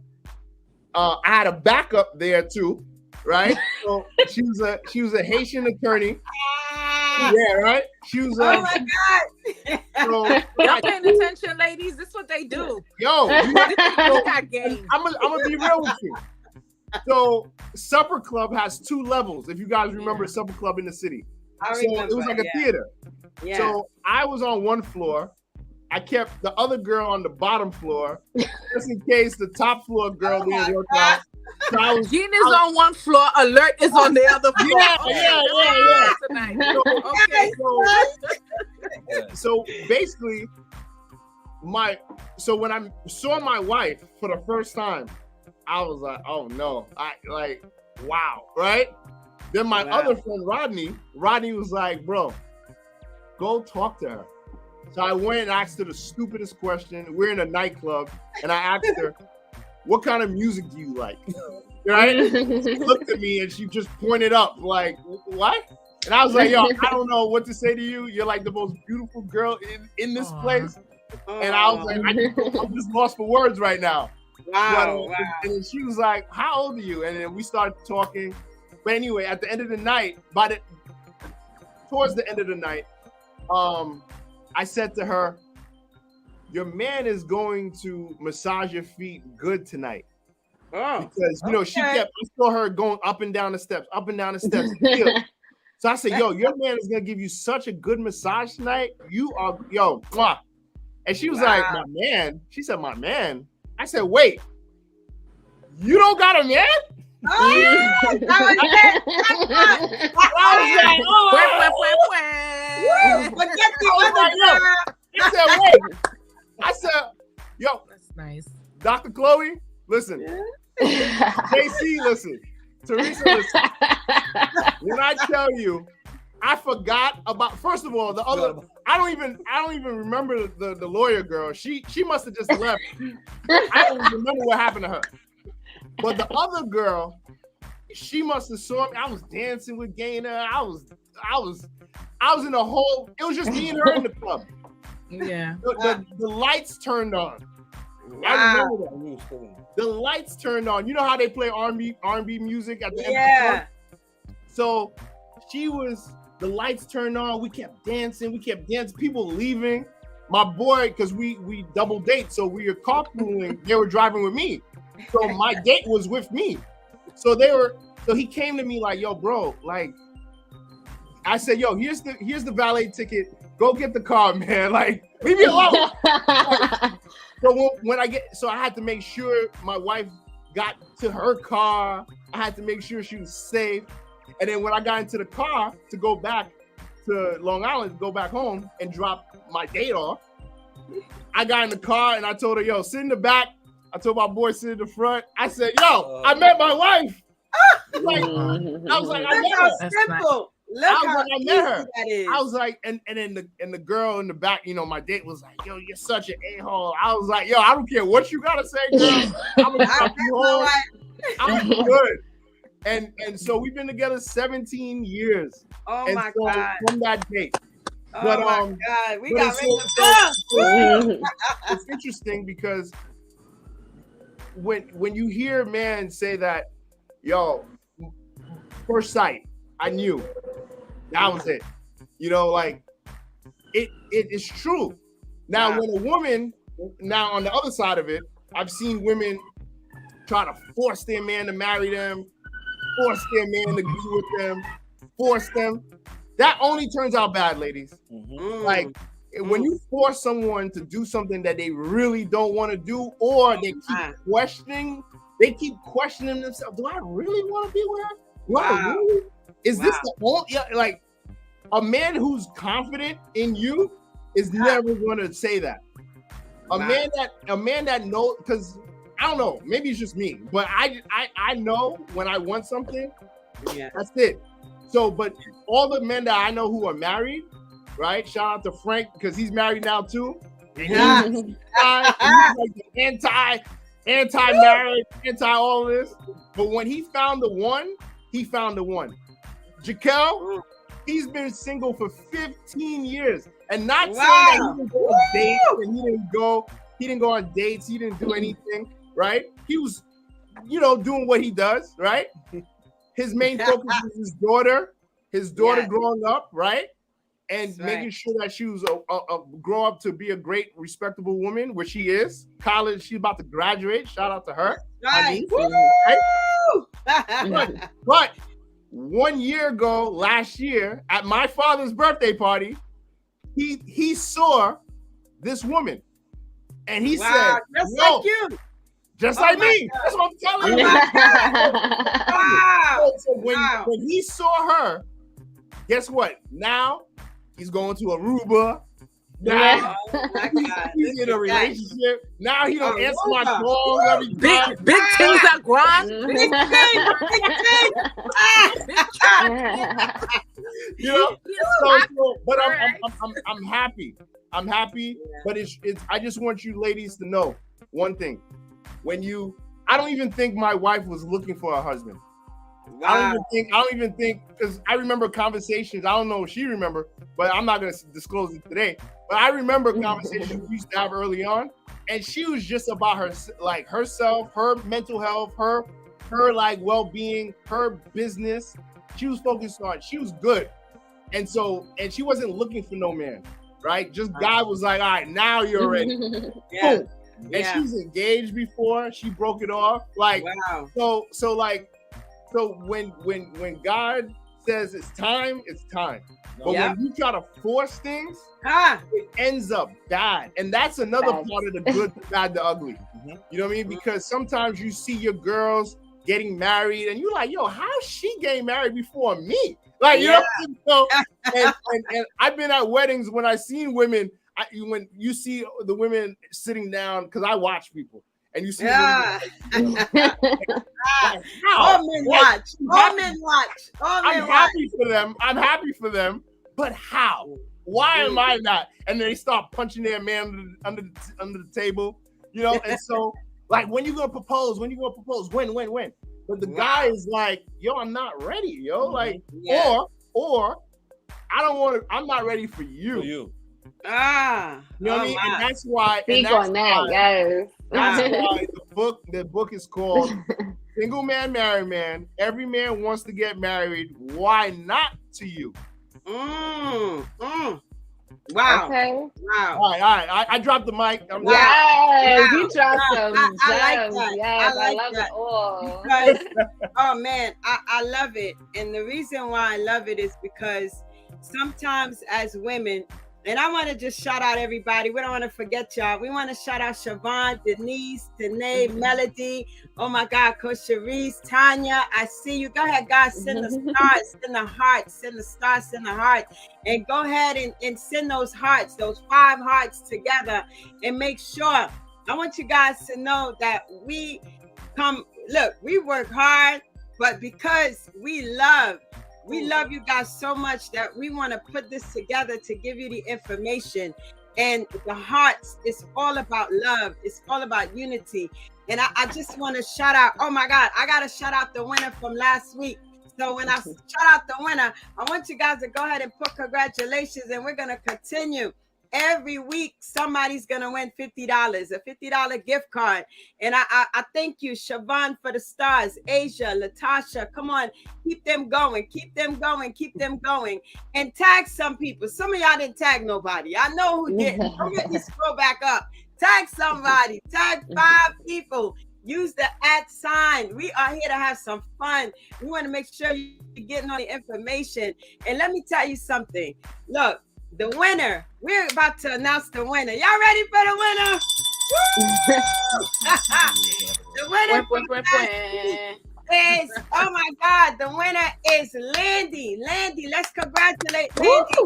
I had a backup there too, right? So she was a Haitian attorney. Yeah, right. She was. Oh my God! So, y'all paying attention, ladies? This is what they do. Yo, I'm gonna be real with you. So, Supper Club has 2 levels. If you guys remember Supper Club in the city, it was like a theater. Yeah. So I was on one floor. I kept the other girl on the bottom floor, just in case the top floor girl didn't work out. So Gene is on one floor, Alert is on the other floor. So basically, when I saw my wife for the first time, I was like, oh no, wow, right? Then my other friend Rodney was like, bro, go talk to her. So I went and asked her the stupidest question. We're in a nightclub, and I asked her, what kind of music do you like? Right? She looked at me and she just pointed up like, what? And I was like, yo, I don't know what to say to you. You're like the most beautiful girl in this place. And I was like, I'm just lost for words right now. Wow. And then she was like, how old are you? And then we started talking. But anyway, at the end of the night, towards the end of the night, I said to her, your man is going to massage your feet good tonight. because she kept. I saw her going up and down the steps. So I said, "Yo, your man is gonna give you such a good massage tonight. You are, mwah." And she was like, "My man." She said, "My man." I said, "Wait, you don't got a man?" Forget the other girl. I said, "Wait." I said, "Yo, that's nice." Dr. Chloe, listen. JC, listen. Teresa, listen. When I tell you, I forgot about. First of all, the other. I don't even remember the lawyer girl. She must have just left. I don't even remember what happened to her. But the other girl, she must have saw me. I was dancing with Gaynor. I was in a whole. It was just me and her in the club. Yeah. The lights turned on. I remember that. The lights turned on. You know how they play R&B music at the end of the club? So the lights turned on. We kept dancing. People leaving. My boy, because we double date, so we were carpooling. They were driving with me. So my date was with me. So he came to me like, "Yo, bro, like," I said, "Yo, here's the valet ticket. Go get the car, man. Like, leave me alone." So I had to make sure my wife got to her car. I had to make sure she was safe. And then when I got into the car to go back to Long Island, go back home and drop my date off, I got in the car and I told her, "Yo, sit in the back." I told my boy, sit in the front. I said, "Yo, I met my wife." I was like, I met her. That's simple. Look how easy that is. I was like, and then the girl in the back, my date was like, "Yo, you're such an a-hole." I was like, "Yo, I don't care what you gotta say, girl. I'm gonna drop you home. I'm good." And so we've been together 17 years. Oh and my so God. From that date. Oh but my God. We but got it's interesting because when you hear a man say that, "Yo, first sight, I knew." That was it. Like it is true. Now, when a woman, on the other side of it, I've seen women try to force their man to marry them, force their man to be with them, force them. That only turns out bad, ladies. Mm-hmm. Like when you force someone to do something that they really don't want to do, or they keep questioning themselves. Do I really want to be with her? Really? Is this the only, like, a man who's confident in you is never going to say that. A man that knows, because I don't know, maybe it's just me, but I know when I want something, that's it. So, but all the men that I know who are married, right? Shout out to Frank because he's married now too. And he's like the anti-marriage, anti all this. But when he found the one, he found the one. Jickael, he's been single for 15 years. And not saying that he didn't go on dates and he didn't go on dates, he didn't do anything, right? He was, doing what he does, right? His main focus is his daughter growing up, right? And making sure that she was grow up to be a great, respectable woman, which she is. College, she's about to graduate. Shout out to her. Right. But 1 year ago, last year, at my father's birthday party, he saw this woman, and he said, "Just like you, just like me." God. That's what I'm telling you. So when he saw her, guess what? Now he's going to Aruba. Now he's in a relationship. Now he don't answer my calls every time. Big things are grind. Big But I'm happy. I'm happy. But it's I just want you ladies to know one thing. I don't even think my wife was looking for a husband. I don't even think, because I remember conversations. I don't know if she remember, but I'm not going to disclose it today. But I remember conversations we used to have early on, and she was just about herself, her mental health, her like well-being, her business. She was focused on. She was good, and she wasn't looking for no man, right? Just God was like, "All right, now you're ready." Boom. and she's engaged before she broke it off. Like, wow. So when God says it's time, it's time. But when you try to force things, it ends up bad. And that's another part of the good, the bad, the ugly. You know what I mean? Because sometimes you see your girls getting married and you're like, yo, how's she getting married before me? Like, you know, and I've been at weddings when I seen women, when you see the women sitting down, because I watch people. And you see all men watch. All men watch. I'm happy for them. I'm happy for them. But how? Why am I not? And they start punching their man under the table, you know. And so, like, when you gonna propose? When? But the guy is like, yo, I'm not ready, yo. Like, or I don't want to. I'm not ready for you. You know what I mean? And that's why. Speak on that, yes. That's why the book is called Single Man, Married Man. Every man wants to get married. Why not to you? Wow. Okay. Wow. All right. I dropped the mic. You dropped some gems. I like that. Yes, I love it all. Because, oh man, I love it. And the reason why I love it is because sometimes as women, and I want to just shout out everybody. We don't want to forget y'all. We want to shout out Siobhan, Denise, Danae, Melody. Oh my God, Coach Cherise, Tanya. I see you. Go ahead, guys. Send the stars, send the hearts, send the stars, send the heart. And go ahead and send those hearts, those 5 hearts together. And make sure, I want you guys to know that we work hard, but because we love you guys so much that we want to put this together to give you the information. And the hearts, it's all about love. It's all about unity. And I just want to shout out, oh my God, I got to shout out the winner from last week. So when I shout out the winner, I want you guys to go ahead and put congratulations, and we're going to continue. Every week, somebody's going to win $50, a $50 gift card. And I thank you, Siobhan, for the stars. Asia, Latasha, come on. Keep them going. Keep them going. Keep them going. And tag some people. Some of y'all didn't tag nobody. I know who didn't. Don't get me scroll back up. Tag somebody. Tag 5 people. Use the @sign. We are here to have some fun. We want to make sure you're getting all the information. And let me tell you something. Look. The winner, we're about to announce the winner. Y'all ready for the winner? The winner is, oh my God, the winner is Landy. Landy, let's congratulate Landy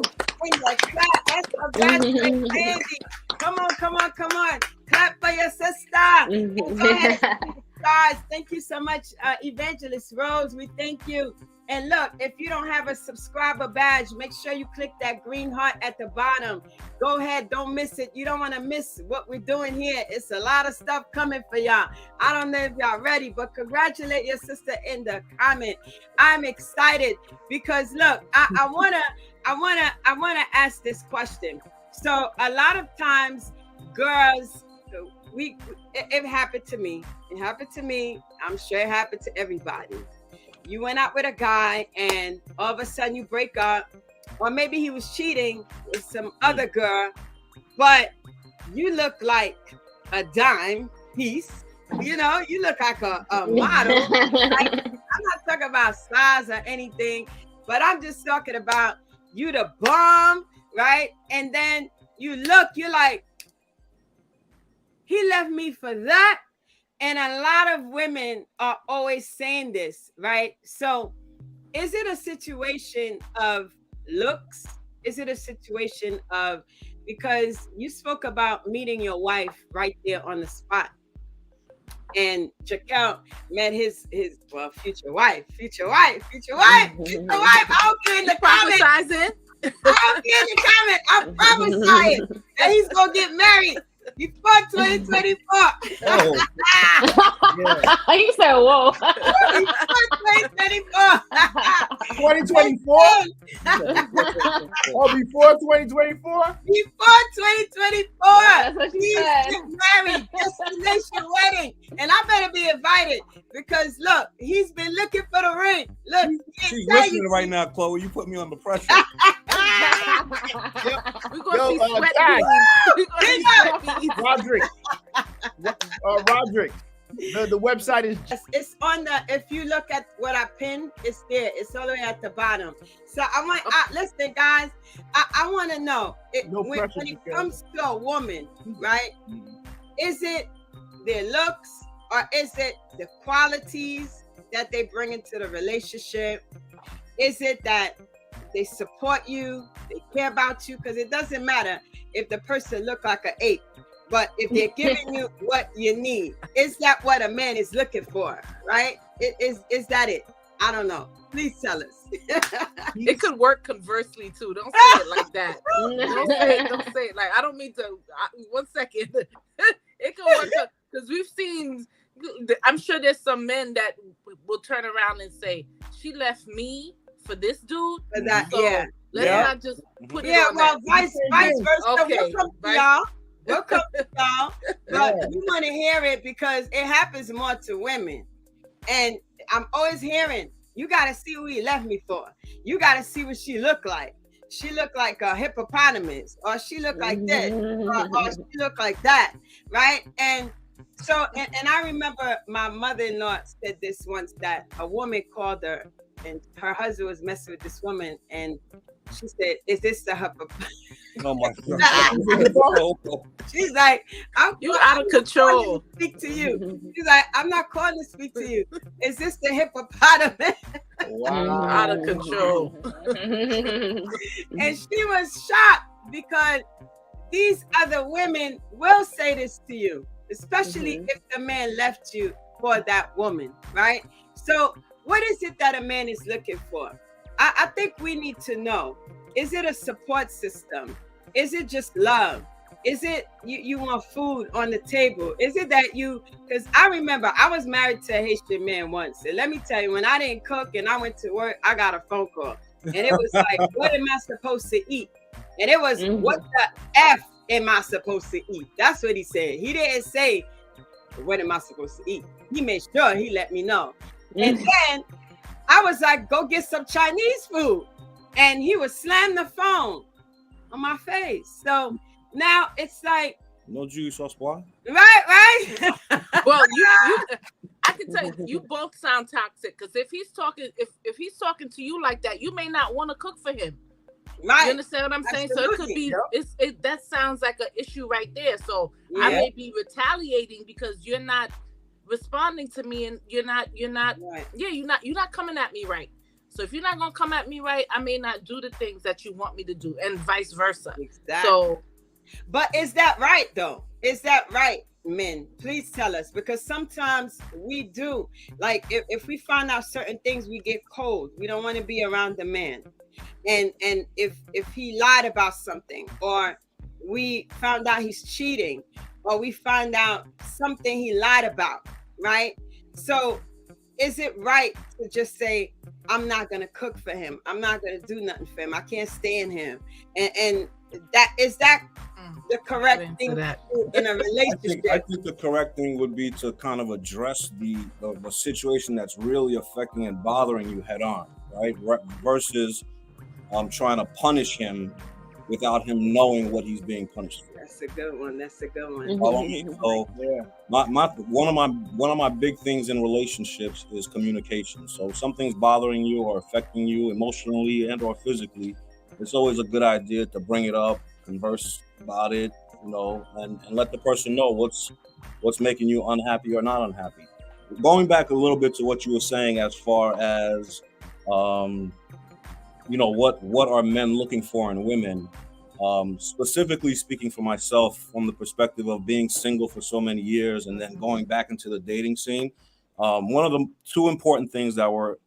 in the clap. Let's congratulate Landy. Come on. Clap for your sister. Go ahead. Stars. Thank you so much, Evangelist Rose. We thank you. And look, if you don't have a subscriber badge, make sure you click that green heart at the bottom. Go ahead, don't miss it. You don't want to miss what we're doing here. It's a lot of stuff coming for y'all. I don't know if y'all ready, but congratulate your sister in the comment. I'm excited because look, I wanna ask this question. So a lot of times, girls, it happened to me. It happened to me. I'm sure it happened to everybody. You went out with a guy and all of a sudden you break up, or maybe he was cheating with some other girl, but you look like a dime piece. You know, you look like a model. Like, I'm not talking about size or anything, but I'm just talking about you the bomb, right? And then you're like, he left me for that. And a lot of women are always saying this, right? So is it a situation of looks? Is it a situation of, because you spoke about meeting your wife right there on the spot. And Jickael met his future wife. I hope you're in the comment. I'm prophesying that he's going to get married before 2024. Oh. Yeah. You said, whoa. Before 2024. 2024? Oh, before 2024? Before 2024. That's what she said. Married, destination wedding. And I better be invited because look, he's been looking for the ring. Look, she's listening right now, Chloe. You put me under pressure. We're gonna see sweat beads. Roderick, Roderick, the website is. It's on the. If you look at what I pinned, it's there. It's all the way at the bottom. So I want. Listen, guys. I want to know when it comes to a woman, right? Is it their looks or is it the qualities that they bring into the relationship? Is it that they support you, they care about you? Because it doesn't matter if the person look like an ape, but if they're giving you what you need, is that what a man is looking for, right? Is that it? I don't know. Please tell us. It could work conversely too. Don't say it like that. Don't say it like. I don't mean to. 1 second. It could work because we've seen. I'm sure there's some men that will turn around and say, "She left me for this dude." For that, so yeah. Let's not just put it on well, that. vice versa. Okay. We'll come to y'all. We'll come to y'all. But you want to hear it because it happens more to women. And I'm always hearing, you got to see who he left me for. You got to see what she looked like. She looked like a hippopotamus, or she looked like this, or she looked like that, right? And so, and I remember my mother-in-law said this once, that a woman called her, and her husband was messing with this woman, and she said, "Is this the hippopotamus?" Oh my God. She's like, "You out of control." To speak to you. She's like, "I'm not calling to speak to you. Is this the hippopotamus?" Wow, out of control. And she was shocked because these other women will say this to you, especially if the man left you for that woman, right? So what is it that a man is looking for? I think we need to know. Is it a support system? Is it just love? Is it you want food on the table? Is it that because I remember I was married to a Haitian man once. And let me tell you, when I didn't cook and I went to work, I got a phone call. And it was like, what am I supposed to eat? And it was, what the F am I supposed to eat? That's what he said. He didn't say, what am I supposed to eat? He made sure he let me know. And then I was like, go get some Chinese food. And he would slam the phone on my face. So now it's like, no juice sauce, boy. Right. Well, I can tell you, you both sound toxic. Because if he's talking to you like that, you may not want to cook for him. Right. You understand what I'm saying? Absolutely. So it could be that sounds like an issue right there. So I may be retaliating because you're not responding to me, and you're not right. You're not coming at me right. So if you're not gonna come at me right, I may not do the things that you want me to do, and vice versa. Exactly. So, but is that right though? Is that right, men? Please tell us, because sometimes we do. Like if we find out certain things, we get cold. We don't want to be around the man. And if he lied about something, or we found out he's cheating, or we find out something he lied about, right? So is it right to just say, I'm not going to cook for him, I'm not going to do nothing for him, I can't stand him? And that is that the correct thing in a relationship? I think the correct thing would be to kind of address the situation that's really affecting and bothering you head on, right? Versus trying to punish him without him knowing what he's being punished for. That's a good one. So one of my big things in relationships is communication. So if something's bothering you or affecting you emotionally and or physically, it's always a good idea to bring it up, converse about it, and let the person know what's making you unhappy or not unhappy. Going back a little bit to what you were saying as far as what are men looking for in women, specifically speaking for myself from the perspective of being single for so many years and then going back into the dating scene. One of the two important things that were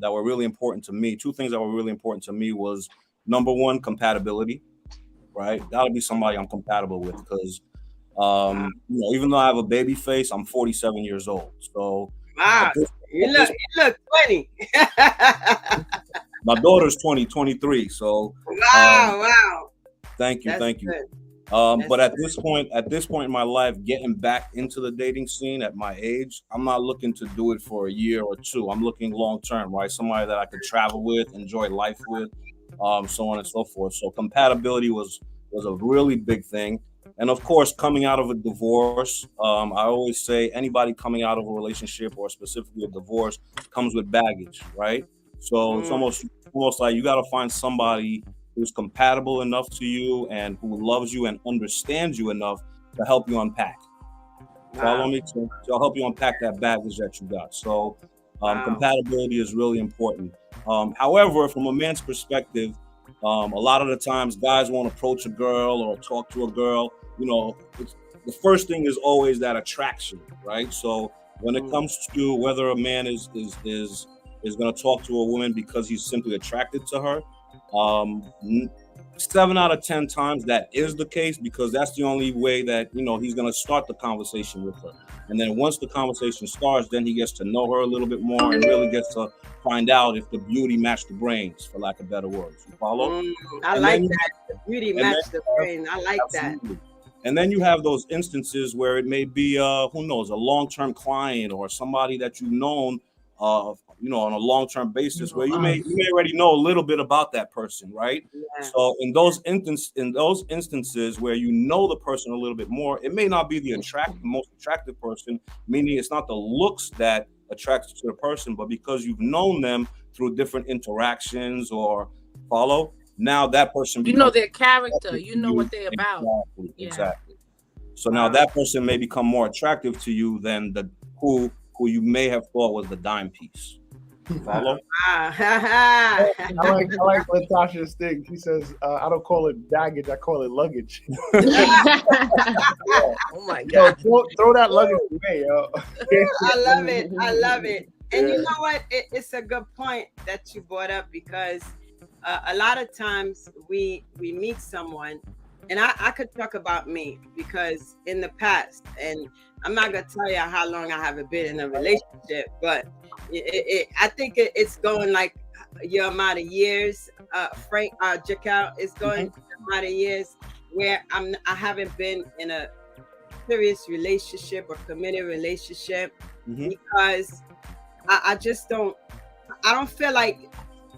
really important to me, was number one, compatibility, right? Gotta be somebody I'm compatible with, because even though I have a baby face, I'm 47 years old. So you look 20. My daughter's 23. So wow. Thank you. Good. But at this point in my life, getting back into the dating scene at my age, I'm not looking to do it for a year or two. I'm looking long term, right? Somebody that I could travel with, enjoy life with, so on and so forth. So compatibility was a really big thing. And of course, coming out of a divorce, I always say anybody coming out of a relationship or specifically a divorce comes with baggage, right? So it's almost like you got to find somebody who's compatible enough to you and who loves you and understands you enough to help you unpack. Follow me to help you unpack that baggage that you got. So compatibility is really important. However, from a man's perspective, a lot of the times guys won't approach a girl or talk to a girl. The first thing is always that attraction, right? So when it comes to whether a man is going to talk to a woman because he's simply attracted to her, 7 out of 10 times that is the case, because that's the only way that he's going to start the conversation with her. And then once the conversation starts, then he gets to know her a little bit more and really gets to find out if the beauty matched the brains, for lack of better words. You follow? I like that. The beauty matched the brain. I like that. And then you have those instances where it may be, who knows, a long-term client or somebody that you've known, on a long-term basis, where you may already know a little bit about that person, right? Yeah. So in those instances where you know the person a little bit more, it may not be the most attractive person, meaning it's not the looks that attracts you to the person, but because you've known them through different interactions or now that person becomes their character, what they're about. Exactly. So now that person may become more attractive to you than the who you may have thought was the dime piece. Follow? I like Natacha's thing. She says, I don't call it baggage, I call it luggage. Oh my God. Throw that luggage away, yo. I love it. And you know what? It's a good point that you brought up, because a lot of times we meet someone, and I could talk about me, because in the past, and I'm not gonna tell you how long I haven't been in a relationship, but I think it's going like your amount of years. Jickael is going your amount of years where I haven't been in a serious relationship or committed relationship, because I just don't feel like,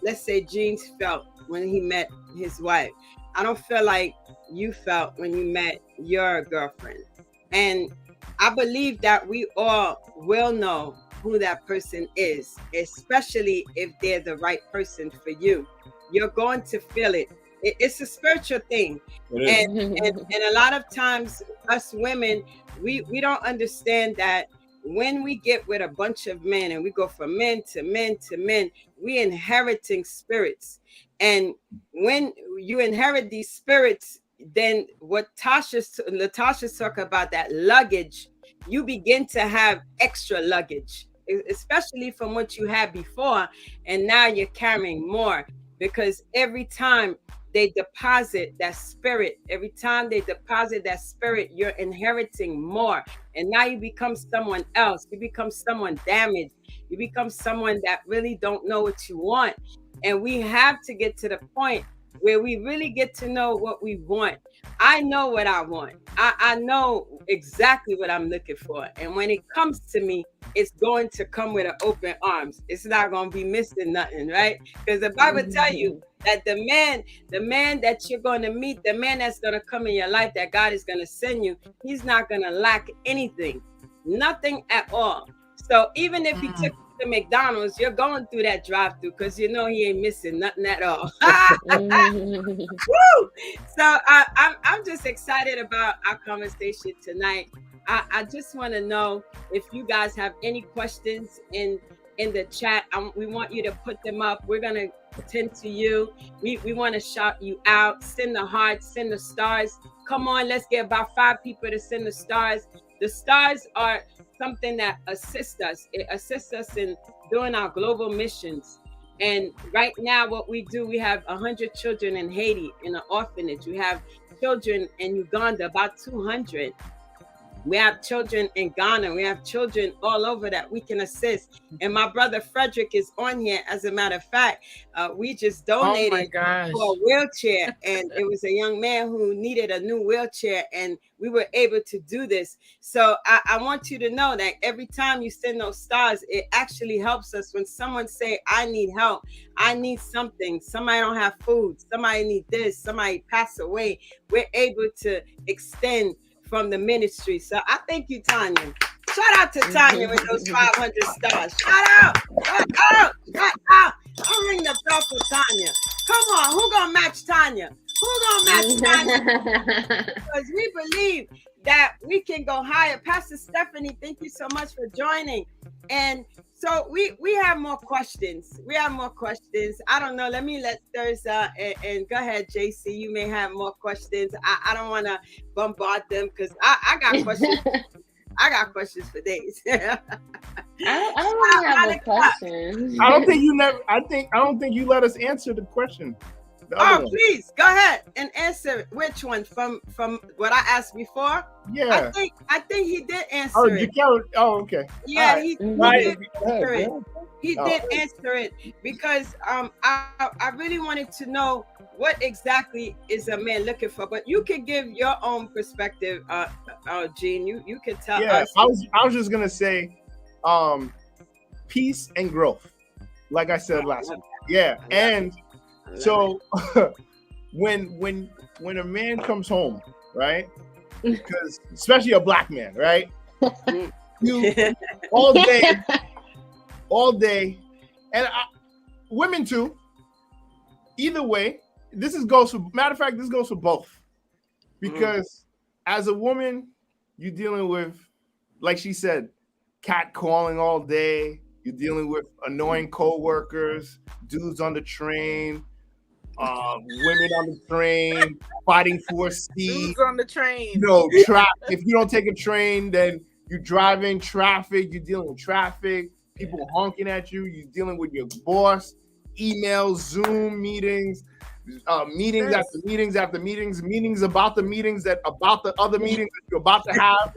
let's say, Jeans felt when he met his wife. I don't feel like you felt when you met your girlfriend. And I believe that we all will know who that person is, especially if they're the right person for you. You're going to feel it. It's a spiritual thing. And a lot of times us women, we don't understand that when we get with a bunch of men and we go from men to men to men, we inheriting spirits. And when you inherit these spirits, then what Natasha's talking about, that luggage, you begin to have extra luggage, especially from what you had before. And now you're carrying more, because every time they deposit that spirit, you're inheriting more. And now you become someone else. You become someone damaged. You become someone that really don't know what you want. And we have to get to the point where we really get to know what we want. I know what I want. I know exactly what I'm looking for. And when it comes to me, it's going to come with an open arms. It's not going to be missing nothing, right? Because the Bible tells you that the man that you're going to meet, the man that's going to come in your life, that God is going to send you, he's not going to lack anything, nothing at all. So even if he took to McDonald's, you're going through that drive-through, because you know he ain't missing nothing at all. Woo! So I'm just excited about our conversation tonight. I just want to know if you guys have any questions in the chat. We want you to put them up. We're gonna attend to you. We want to shout you out. Send the hearts, send the stars. Come on, let's get about 5 people to send the stars. The stars are something that assists us. It assists us in doing our global missions. And right now, what we do, we have 100 children in Haiti in an orphanage. We have children in Uganda, about 200. We have children in Ghana. We have children all over that we can assist. And my brother Frederick is on here. As a matter of fact, we just donated for a wheelchair. And it was a young man who needed a new wheelchair. And we were able to do this. So I want you to know that every time you send those stars, it actually helps us. When someone say, I need help, I need something, somebody don't have food, somebody need this, somebody passed away, we're able to extend from the ministry. So I thank you, Tanya. Shout out to Tanya with those 500 stars. Shout out. I'll ring the bell for Tanya. Come on, who gonna match Tanya? Because we believe that we can go higher. Pastor Stephanie, thank you so much for joining. And so we have more questions. I don't know. Let Therza and go ahead, JC. You may have more questions. I don't want to bombard them because I got questions. I got questions for days. I don't really have a question. I don't think you let us answer the question. Please go ahead and answer it. Which one from what I asked before? Yeah, I think he did answer it. Jickael, okay. Yeah, right. he did answer it. He did answer it because I really wanted to know what exactly is a man looking for. But you can give your own perspective, Gene. You can tell us. I was just gonna say, peace and growth, like I said last week. Yeah, and so when a man comes home, right? Because especially a black man, right? You all day, and women too. Either way, this goes for both. Because as a woman, you're dealing with, like she said, catcalling all day. You're dealing with annoying co-workers, dudes on the train, women on the train, fighting for a seat. Dudes on the train. If you don't take a train, then you're driving traffic. You're dealing with traffic. People honking at you. You're dealing with your boss. Emails, Zoom meetings, meetings after meetings after meetings about the meetings about the other meetings that you're about to have.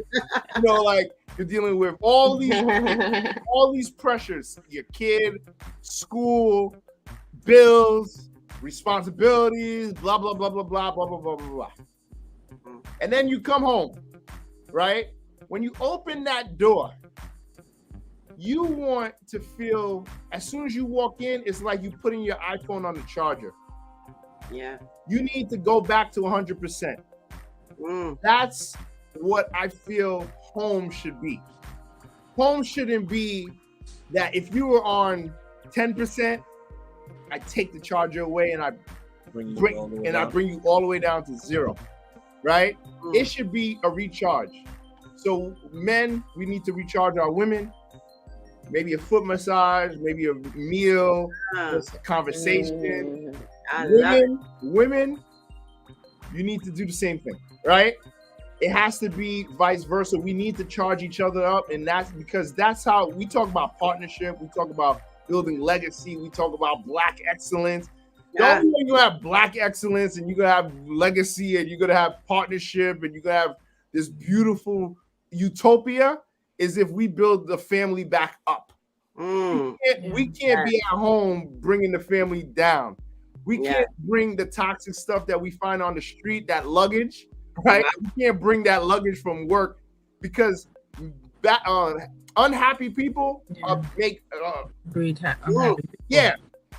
You're dealing with all these pressures. Your kid, school, bills, responsibilities, blah blah blah blah blah blah blah blah blah. And then you come home, right? When you open that door, you want to feel, as soon as you walk in, it's like you putting your iPhone on the charger. Yeah. You need to go back to 100%. That's what I feel home should be. Home shouldn't be that if you were on 10%, I take the charger away and I bring you all the way down to 0, right? It should be a recharge. So men, we need to recharge our women. Maybe a foot massage, maybe a meal, just a conversation. Women, you need to do the same thing, right? It has to be vice versa. We need to charge each other up, and that's how we talk about partnership. We talk about building legacy. We talk about Black excellence. The only way you have Black excellence and you're gonna have legacy and you're gonna have partnership and you're gonna have this beautiful utopia is if we build the family back up. We can't be at home bringing the family down. We can't bring the toxic stuff that we find on the street, that luggage, right? We can't bring that luggage from work because unhappy people make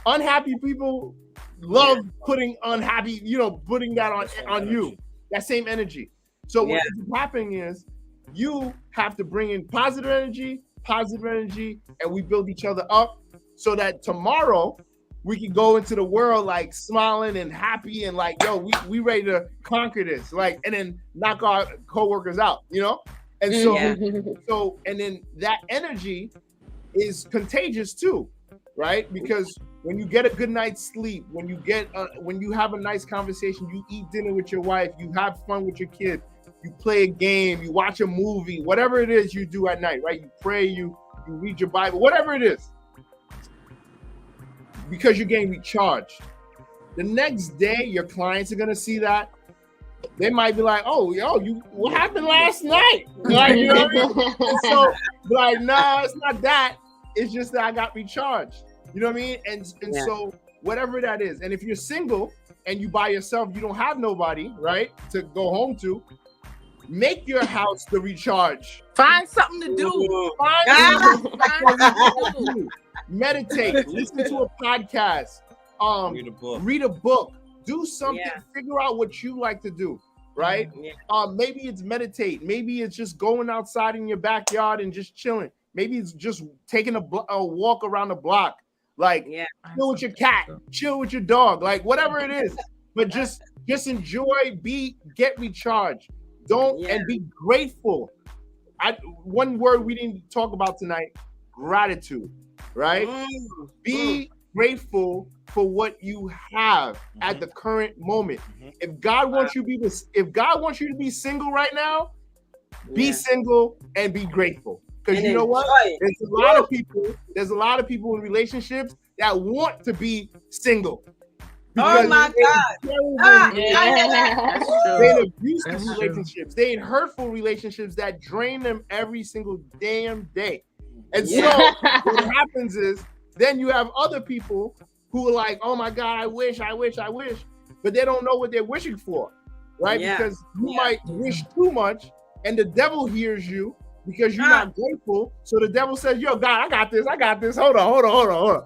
unhappy people love putting putting that on you, that same energy. So what is happening is you have to bring in positive energy, and we build each other up so that tomorrow we can go into the world like smiling and happy and like, yo, we ready to conquer this, like, and then knock our coworkers out, And so, and then that energy is contagious too, right? Because when you get a good night's sleep, when you have a nice conversation, you eat dinner with your wife, you have fun with your kid, you play a game, you watch a movie, whatever it is you do at night, right? You pray, you read your Bible, whatever it is, because you're getting recharged. The next day, your clients are going to see that. they might be like, "Oh, yo, what happened last night?" Like, you know what I mean? And so, like, nah, it's not that. It's just that I got recharged. You know what I mean? And so, whatever that is, and if you're single and you by yourself, you don't have nobody, right, to go home to. Make your house the recharge. Find something to do. Find something to do. Meditate. Listen to a podcast. Read a book. Do something. Figure out what you like to do. Right? Maybe it's meditate. Maybe it's just going outside in your backyard and just chilling. Maybe it's just taking a walk around the block. Like chill with your cat, chill with your dog, like whatever it is. But just enjoy, get recharged. And be grateful. One word we didn't talk about tonight, gratitude, right? Be grateful for what you have at the current moment. If God wants you to be single right now, be single and be grateful. Because you know what? There's a lot of people in relationships that want to be single. Oh my God. They're in abusive relationships. They're in hurtful relationships that drain them every single damn day. And so what happens is then you have other people who are like, oh my God, I wish. But they don't know what they're wishing for, right? Because you might wish too much and the devil hears you because you're not grateful. So the devil says, yo, God, I got this. Hold on.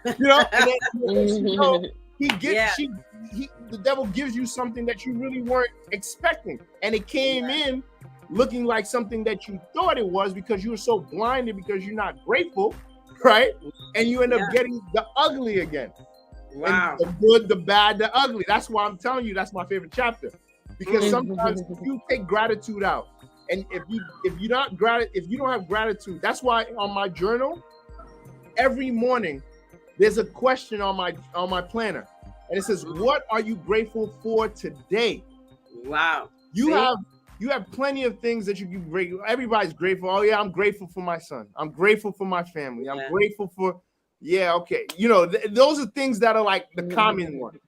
You know, and then, you know, the devil gives you something that you really weren't expecting, and it came in looking like something that you thought it was because you were so blinded because you're not grateful, right? And you end up getting the ugly again. Wow. And the good, the bad, the ugly. That's why I'm telling you that's my favorite chapter, because sometimes if you take gratitude out, and if you don't have gratitude, that's why on my journal every morning there's a question on my planner, and it says, "What are you grateful for today?" Wow. You have plenty of things that you can be grateful. Everybody's grateful. Oh yeah, I'm grateful for my son. I'm grateful for my family. I'm grateful for okay. You know, those are things that are like the common one.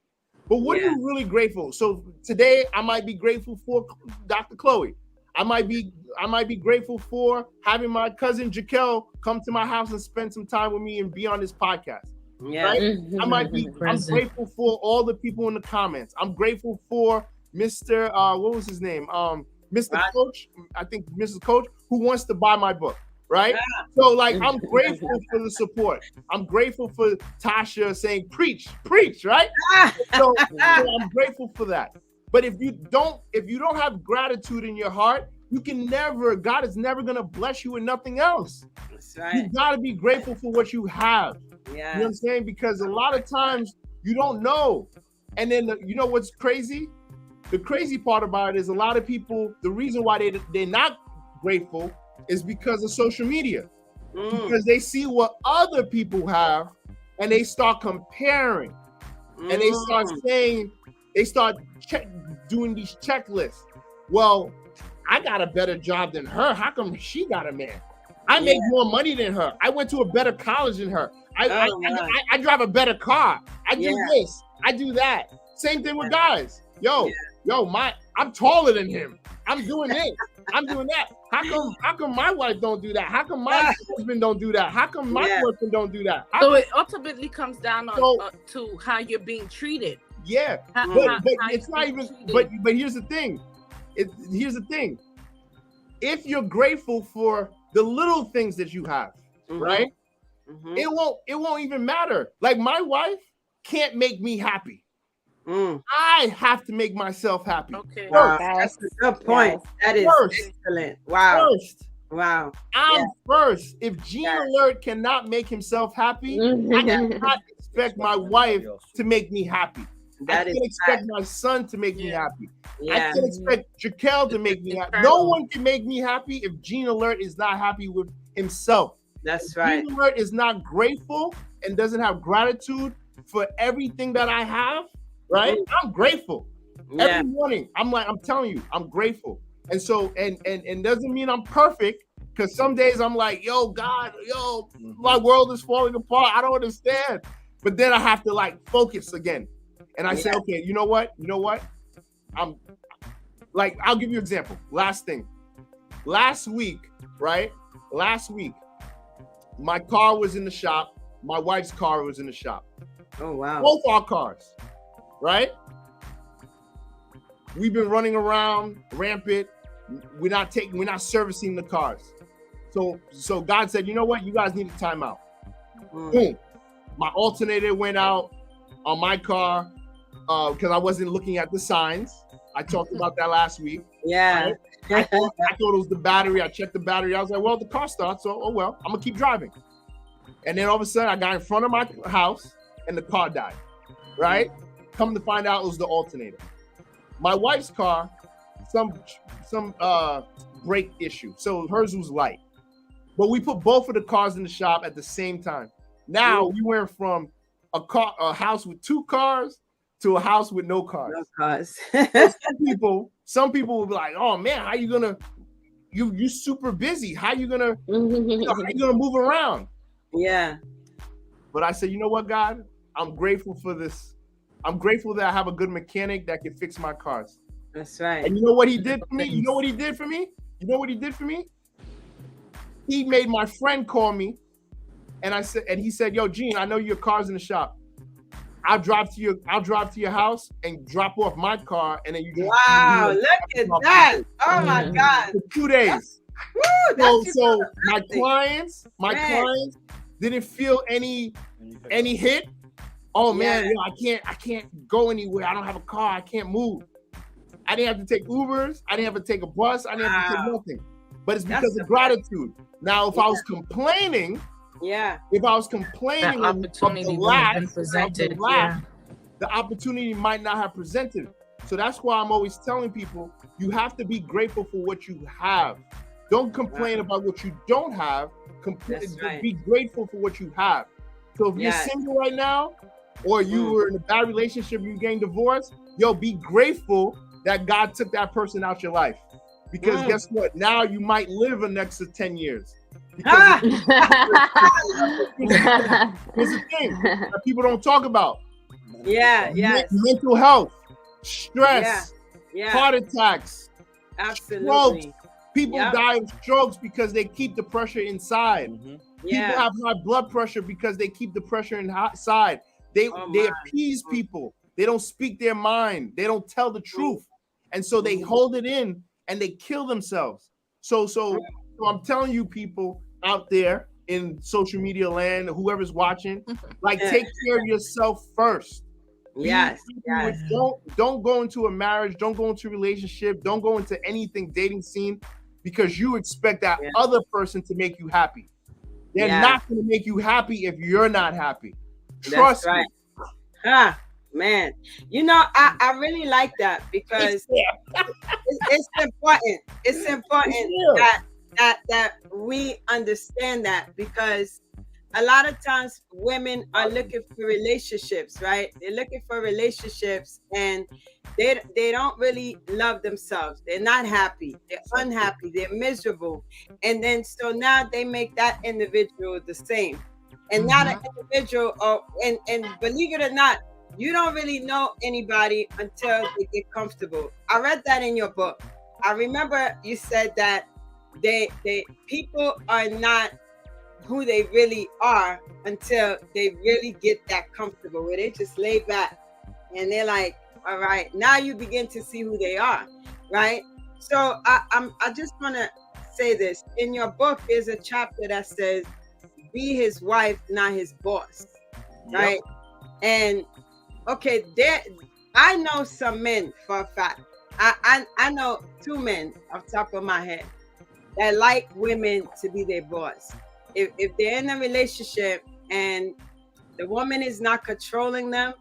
But what are you really grateful? So today I might be grateful for Dr. Chloe. I might be grateful for having my cousin Jickael come to my house and spend some time with me and be on this podcast. Right? I'm grateful for all the people in the comments. I'm grateful for Mr. What was his name? Mr. Coach, I think Mrs. Coach, who wants to buy my book. Right? So like I'm grateful for the support. I'm grateful for Tasha saying preach, right? So I'm grateful for that. But if you don't have gratitude in your heart, God is never gonna bless you with nothing else. That's right. You gotta be grateful for what you have. You know what I'm saying? Because a lot of times you don't know. And then you know what's crazy? The crazy part about it is a lot of people, the reason why they're not grateful is because of social media. Because they see what other people have and they start comparing. And they start saying, doing these checklists. Well, I got a better job than her. How come she got a man? I make more money than her. I went to a better college than her. I drive a better car. I do this. I do that. Same thing with guys. I'm taller than him. I'm doing this. I'm doing that. How come my wife don't do that? How come my husband don't do that? How come my husband don't do that? So it ultimately comes down to how you're being treated. Yeah, but it's not even. But here's the thing. Here's the thing. If you're grateful for the little things that you have, right? It won't even matter. Like my wife can't make me happy. I have to make myself happy. Okay. Wow, that's a good point. That is excellent. Wow. Wow. I'm first. If Gene Alert cannot make himself happy, I cannot expect my wife to make me happy. I can't expect my son to make me happy. I can't expect Jickael to make me happy. No one can make me happy if Gene Alert is not happy with himself. That's right. Gene Alert is not grateful and doesn't have gratitude for everything that I have, right? I'm grateful. Every morning, I'm telling you, I'm grateful. And so, and doesn't mean I'm perfect, because some days I'm like, yo, God, my world is falling apart. I don't understand. But then I have to like focus again. And I say, okay, you know what? like, I'll give you an example. Last thing. Last week, right? Last week, my car was in the shop. My wife's car was in the shop. Oh, wow. Both our cars, right? We've been running around rampant. We're not servicing the cars. So God said, you know what? You guys need a timeout. Boom. My alternator went out on my car because I wasn't looking at the signs. I talked about that last week. Yeah. Right? I thought it was the battery. I checked the battery. I was like, well, the car starts, so oh well, I'm gonna keep driving. And then all of a sudden, I got in front of my house and the car died. Right? Come to find out, it was the alternator. My wife's car, some brake issue. So hers was light. But we put both of the cars in the shop at the same time. Now we went from a house with 2 cars to a house with no cars. No cars. some people will be like, "Oh man, how you gonna? You super busy. How you gonna move around?" Yeah. But I said, you know what, God? I'm grateful for this. I'm grateful that I have a good mechanic that can fix my cars. That's right. And you know what he did for me? You know what he did for me? You know what he did for me? He made my friend call me, and he said, "Yo, Gene, I know your car's in the shop. I'll drive to your house and drop off my car, and then you just wow, look at that! Oh my God! For 2 days. Woo, so my clients didn't feel any hit. Oh man, I can't go anywhere. I don't have a car. I can't move. I didn't have to take Ubers. I didn't have to take a bus. I didn't have to take nothing. But it's because of gratitude. Now, if I was complaining, if I was complaining that opportunity would have been presented. The opportunity might not have presented. So that's why I'm always telling people, you have to be grateful for what you have. Don't complain about what you don't have. Be grateful for what you have. So if you're single right now, or you were in a bad relationship, you getting divorced, be grateful that God took that person out your life. Because guess what? Now you might live an extra 10 years. Because here's the thing that people don't talk about. Mental health, stress, heart attacks, strokes. People die of strokes because they keep the pressure inside. People have high blood pressure because they keep the pressure inside. They appease people. They don't speak their mind. They don't tell the truth. And so they hold it in and they kill themselves. So I'm telling you, people out there in social media land, whoever's watching, like, take care of yourself first. Don't go into a marriage, don't go into a relationship, don't go into anything dating scene because you expect that other person to make you happy. They're not going to make you happy if you're not happy. Trust me. Man, I really like that because it's important. It's important that we understand that, because a lot of times women are looking for relationships, right? They're looking for relationships and they don't really love themselves. They're not happy. They're unhappy. They're miserable. And then so now they make that individual the same. And not an individual, and believe it or not, you don't really know anybody until they get comfortable. I read that in your book. I remember you said that people are not who they really are until they really get that comfortable, where they just lay back and they're like, all right, now you begin to see who they are, right? So I just want to say this. In your book, there's a chapter that says, be his wife, not his boss, right? And okay, I know some men for a fact. I know 2 men off the top of my head that like women to be their boss. If they're in a relationship and the woman is not controlling them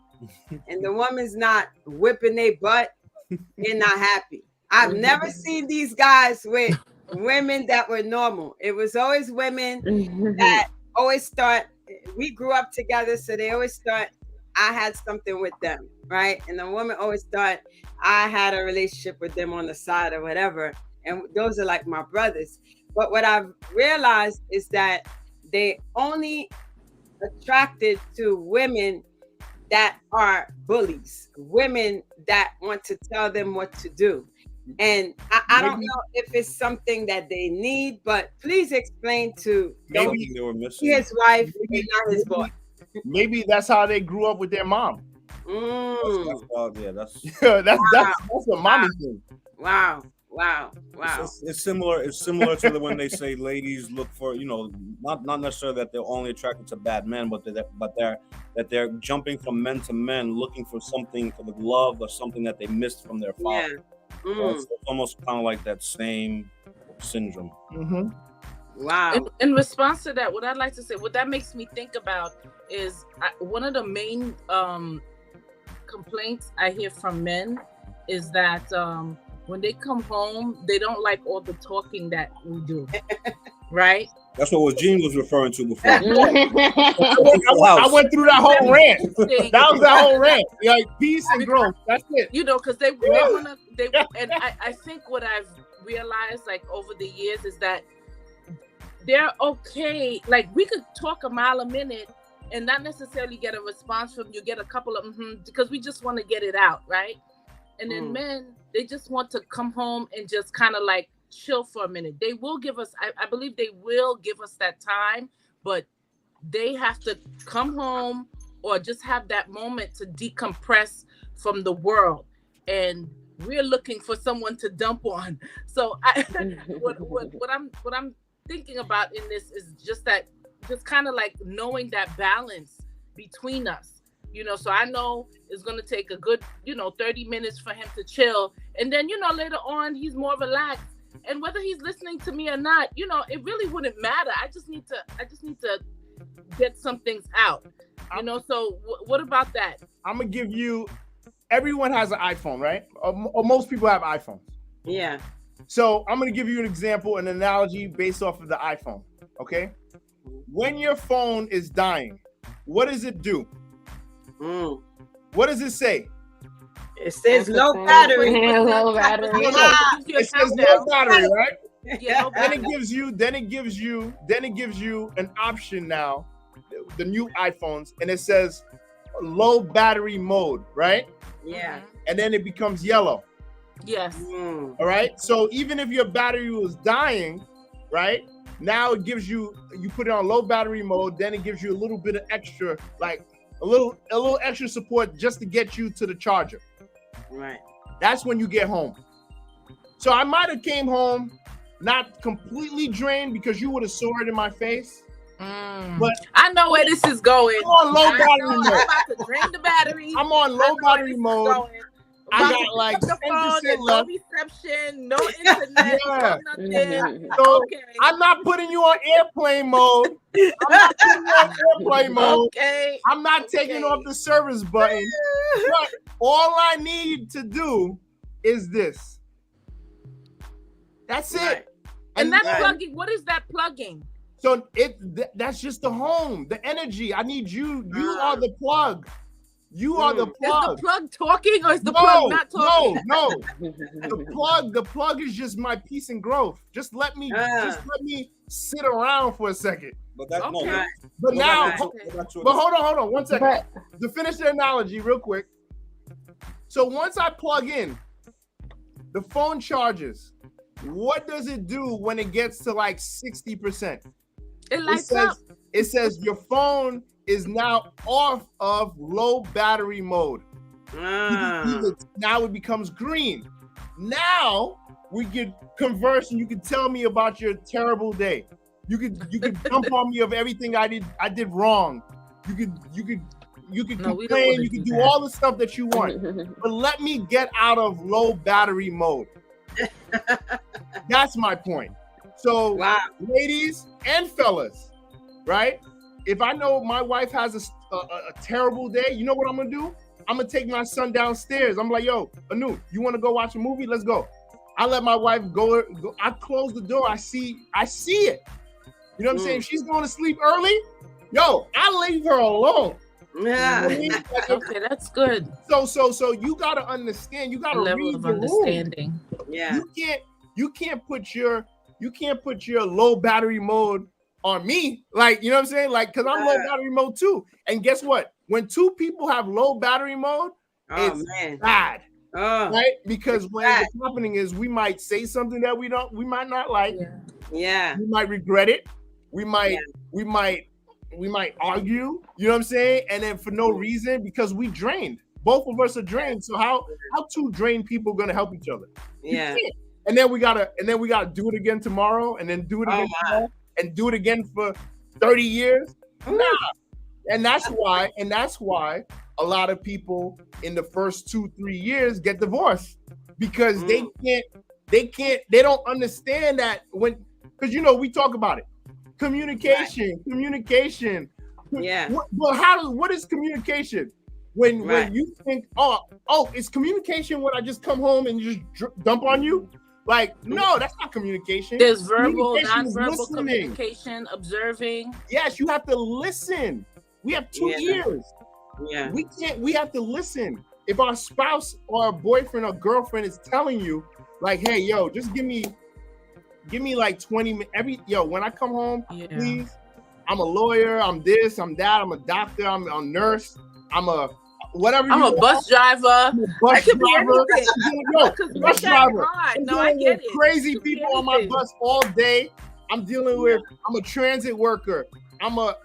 and the woman's not whipping their butt, they're not happy. I've never seen these guys with women that were normal. It was always women that always thought, we grew up together, so they always thought I had something with them, right? And the woman always thought I had a relationship with them on the side or whatever. And those are like my brothers. But what I've realized is that they only attracted to women that are bullies, women that want to tell them what to do. And I don't know if it's something that they need, but please explain to Maybe they were missing his wife and not his boy. Maybe that's how they grew up with their mom. That's that's a mommy thing. Wow. It's similar to when they say ladies look for, not necessarily that they're only attracted to bad men, but they're jumping from men to men looking for something, for the love or something that they missed from their father. So it's almost kind of like that same syndrome. Mm-hmm. Wow. In response to that, what I'd like to say, what that makes me think about is one of the main complaints I hear from men is that when they come home, they don't like all the talking that we do, right? That's what Gene was referring to before. I went through that whole rant. That was that whole rant. Like peace and growth. That's it. Because they want to. And I think what I've realized, like over the years, is that they're okay. Like we could talk a mile a minute and not necessarily get a response from you. Get a couple of because we just want to get it out, right? And then men, they just want to come home and just kind of like chill for a minute. They will give us, I believe they will give us that time, but they have to come home or just have that moment to decompress from the world. And we're looking for someone to dump on. So what I'm thinking about in this is just kind of like knowing that balance between us. So I know it's going to take a good, 30 minutes for him to chill. And then, later on, he's more relaxed. And whether he's listening to me or not, it really wouldn't matter. I just need to get some things out, So what about that? I'm going to give you, everyone has an iPhone, right? Or most people have iPhones. Yeah. So I'm going to give you an example, an analogy based off of the iPhone. Okay. When your phone is dying, what does it do? What does it say? It says low battery. Low battery. It says low battery, right? Yeah. Then it gives you an option now, the new iPhones, and it says low battery mode, right? Yeah. And then it becomes yellow. Yes. All right. So even if your battery was dying, right? Now it gives you put it on low battery mode, then it gives you a little bit of extra, like a little extra support just to get you to the charger. Right. That's when you get home. So I might have came home not completely drained because you would have saw it in my face. But I know where this is going. I'm on low battery mode. I'm about to drain the battery. I'm on low battery mode. I got like 10% no left. reception, no internet, Yeah. nothing. So Okay. I'm not putting you on airplane mode. Okay. I'm not taking off the service button. But all I need to do is this. That's it. And that's plugging. What is that plugging? So that's just the home, the energy. I need you. You are the plug. You are the plug. Is the plug talking or is the plug not talking? No. The plug is just my peace and growth. Just let me sit around for a second. But that's But hold on 1 second. To finish the analogy real quick. So once I plug in, the phone charges. What does it do when it gets to like 60%? It lights up. It says your phone is now off of low battery mode. Now it becomes green. Now we can converse and you can tell me about your terrible day. You could dump on me of everything I did wrong. You could complain, you can do all the stuff that you want. But let me get out of low battery mode. That's my point. So ladies and fellas, right? If I know my wife has a terrible day, you know what I'm gonna do? I'm gonna take my son downstairs. I'm like, yo, Anu, you wanna go watch a movie? Let's go. I let my wife go. I close the door. I see it. You know what I'm saying? If she's going to sleep early, yo, I leave her alone. Yeah. You know what I mean? Okay, that's good. So you gotta understand. You gotta level read of the understanding. room. Yeah. You can't put your low battery mode on me. Like, you know what I'm saying? Like, because I'm low battery mode too. And guess what? When two people have low battery mode, it's bad. right? Because what's happening is we might say something that we might not like. Yeah. We might regret it. We might argue. You know what I'm saying? And then for no reason, because we drained. Both of us are drained. So how two drained people gonna help each other? Yeah. And then we gotta do it again tomorrow, and then do it again tomorrow, and do it again for 30 years. Nah. And that's why a lot of people in the first 2-3 years get divorced, because they don't understand that because we talk about it. Communication. Yeah. What is communication? When you think, it's communication when I just come home and just dump on you? Like, no, that's not communication. There's verbal, non-verbal communication, observing. Yes, you have to listen. We have 2 years. Yeah. We have to listen. If our spouse or our boyfriend or girlfriend is telling you, like, hey, yo, just give me like 20 minutes when I come home, please. I'm a lawyer, I'm this, I'm that, I'm a doctor, I'm a nurse, I'm a whatever. I'm a bus driver. Bus driver. Bus driver. No, I get it. Crazy people on my bus all day. I'm dealing with. I'm a transit worker. I'm a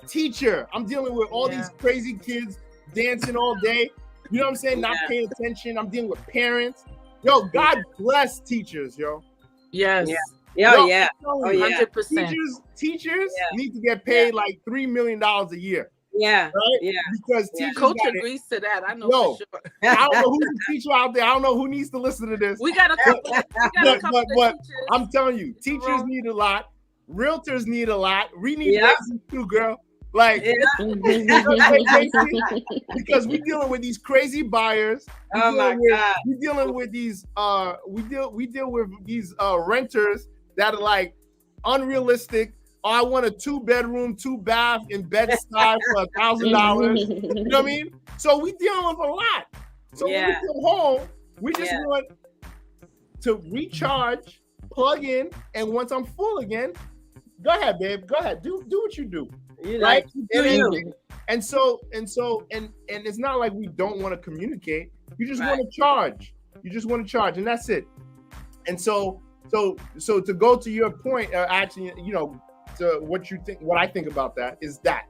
teacher. I'm dealing with all these crazy kids dancing all day. You know what I'm saying? Not paying attention. I'm dealing with parents. Yo, God bless teachers, yo. Yes. Yeah. Yo, yeah. Oh, 100%. Teachers need to get paid like $3 million a year. Yeah. Right? Yeah. Because teachers Coach agrees to that. I know for sure. I don't know who's a teacher out there. I don't know who needs to listen to this. We got a couple. But I'm telling you, teachers need a lot. Realtors need a lot. We need Bazin too, girl. Like, because we're dealing with these crazy buyers. Oh my God. We're dealing with these we deal with these renters that are like unrealistic. Oh, I want a 2-bedroom, 2-bath in Bed-Stuy for $1,000. You know what I mean? So we dealing with a lot. So when we come home, we just want to recharge, plug in, and once I'm full again, go ahead, babe. Go ahead. Do what you do. Right? And it's not like we don't want to communicate. You just want to charge. And that's it. And so to go to your point, actually, to what I think about that is that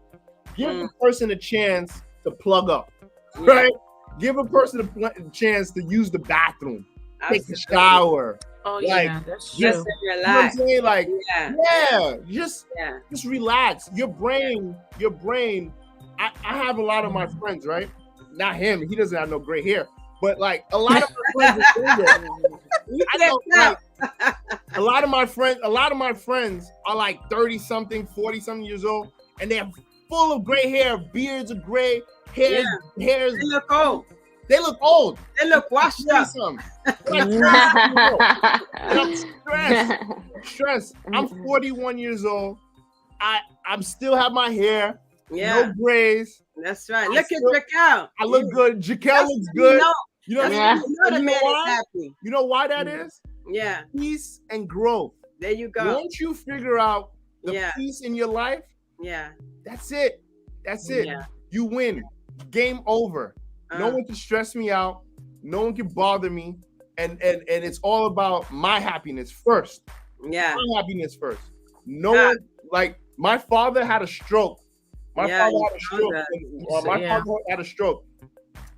give a person a chance to plug up, right? Give a person a chance to use the bathroom, take a shower. Oh that's true. Just relax. You know what I'm saying? Like, just relax. Your brain. I have a lot of my friends, right? Not him. He doesn't have no gray hair, but like a lot of my friends are a lot of my friends are like 30-something, 40-something years old, and they're full of gray hair. Beards are gray. Hairs. They look old. They look old. They look washed up. I'm stressed. I'm 41 years old. I'm still have my hair. No grays. That's right. Look at Jickael. I look good. Jickael looks good. You know what I mean? The man is happy. You know why that is? Yeah. Peace and growth. There you go. Once you figure out the peace in your life, that's it. Yeah. You win. Game over. No one can stress me out. No one can bother me. And it's all about my happiness first. Yeah. My happiness first. No one, like, my father had a stroke. My father had a stroke.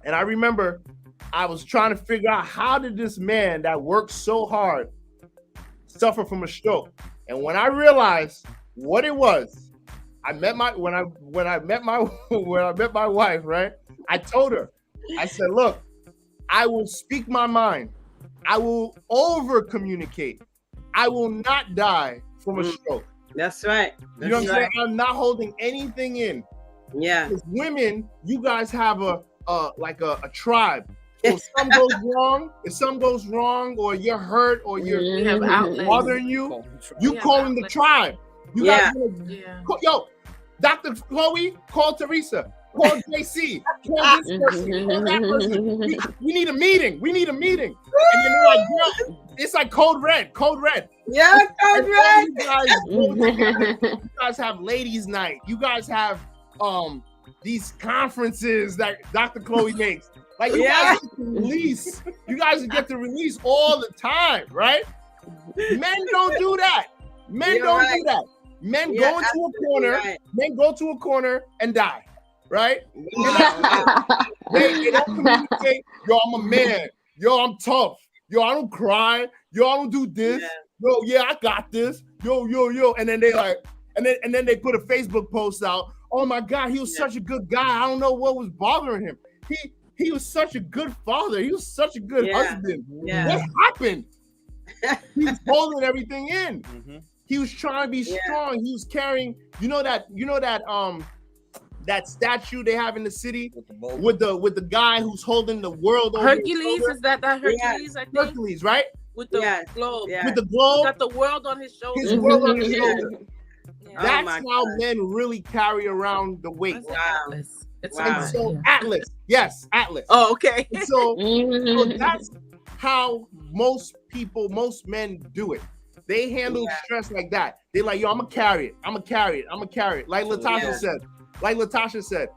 And I remember I was trying to figure out, how did this man that worked so hard suffer from a stroke? And when I realized what it was, when I met my wife, right? I told her, I said, look, I will speak my mind. I will over communicate. I will not die from a stroke. That's right. You know what I'm saying? I'm not holding anything in. Yeah. Because women, you guys have a tribe. If something goes wrong, or you're hurt, or you're bothering you, you call in the tribe. You guys, yo, Dr. Chloe, call Therza, call JC, call this person, call that person. We need a meeting. And then they're like, it's like code red. Yeah, code red. You guys have ladies' night. You guys have these conferences that Dr. Chloe makes. Like you guys get to release. You guys get to release all the time, right? Men don't do that. Men don't do that. Men go into a corner. Right. Men go to a corner and die, right? They don't communicate. Yo, I'm a man. Yo, I'm tough. Yo, I don't cry. Yo, I don't do this. Yo, yeah, I got this. Yo, and then they like, and then they put a Facebook post out. Oh my God, he was such a good guy. I don't know what was bothering him. He was such a good father. He was such a good husband. What happened? He's holding everything in. Mm-hmm. He was trying to be strong. He was carrying, that statue they have in the city with the guy who's holding the world over Hercules. Is that Hercules? I think Hercules, right? With the globe. Yeah. With the globe. He's got the world on his shoulder. His world on his shoulder. That's how men really carry around the weight. Atlas. Yes, Atlas. Oh, okay. And so that's how most men do it. They handle stress like that. They're like, yo, I'm gonna carry it. Like Natacha said.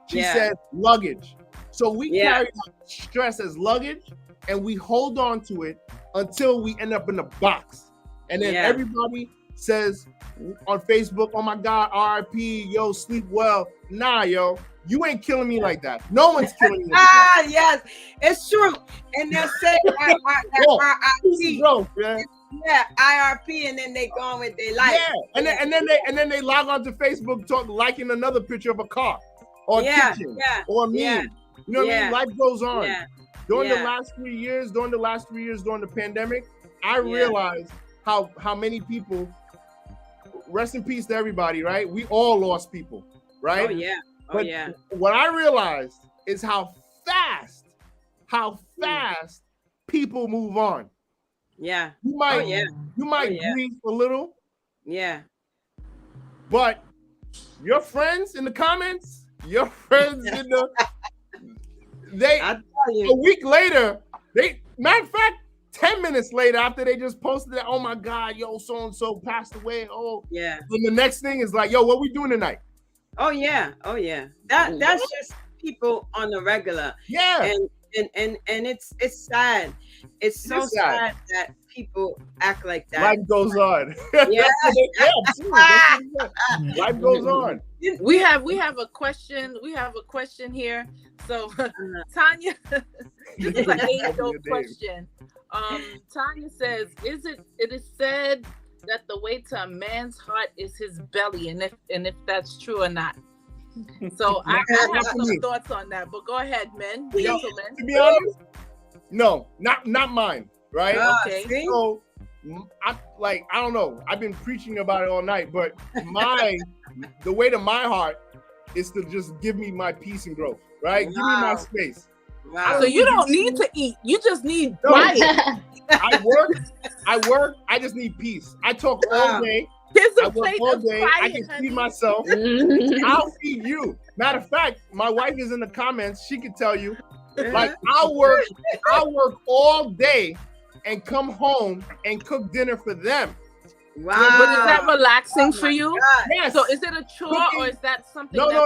She said luggage. So we carry stress as luggage and we hold on to it until we end up in a box. And then everybody says on Facebook, oh my God, RIP, yo, sleep well. Nah, yo, you ain't killing me like that. No one's killing me like that. Yes, it's true. And they'll say RIP. IRP, and then they go on with their life. Yeah, and then they log on to Facebook, liking another picture of a car or a kitchen or a meme. You know what I mean? Life goes on. During the last 3 years, during the pandemic, I realized how many people. Rest in peace to everybody, right? We all lost people, right? But what I realized is how fast people move on. Yeah. You might grieve a little. Yeah. But your friends in the comments, your friends in the a week later, matter of fact, 10 minutes later, after they just posted that, oh my God, yo, so-and-so passed away. Oh, yeah. And the next thing is like, yo, what we doing tonight? Oh, yeah. That's just people on the regular. Yeah. And it's sad. It's so sad that people act like that. Life goes on. Yeah. Life goes on. We have a question. We have a question here. So Tanya, this is an age-old question. Tanya says, it is said that the way to a man's heart is his belly, and if that's true or not. So I have some thoughts on that, but go ahead, men, gentlemen. To be honest, no, not mine, right? Okay. So I don't know. I've been preaching about it all night, but the way to my heart is to just give me my peace and growth, right? Give me my space. Wow. So you don't need to eat. You just need quiet. I work. I just need peace. I talk all day. I work all day. I can feed myself. I'll feed you. Matter of fact, my wife is in the comments. She can tell you. Like I'll work all day and come home and cook dinner for them. Wow. But is that relaxing for you? God. Yes. So is it a chore or is that something no. to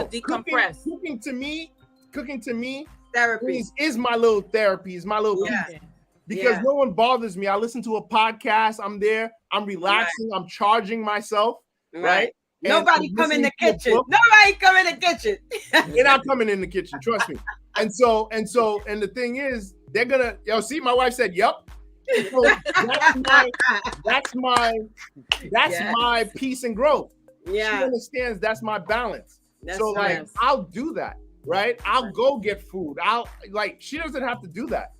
decompress? Cooking to me therapy is my little therapy, is my little peace. Because no one bothers me. I listen to a podcast. I'm there. I'm relaxing. Right. I'm charging myself. Right. Nobody come in the kitchen. Nobody come in the kitchen. They're not coming in the kitchen. Trust me. And the thing is, they're gonna. See, my wife said, "Yep." So that's my peace and growth. Yeah. She understands that's my balance. That's so nice. I'll do that. Right. I'll go get food. She doesn't have to do that.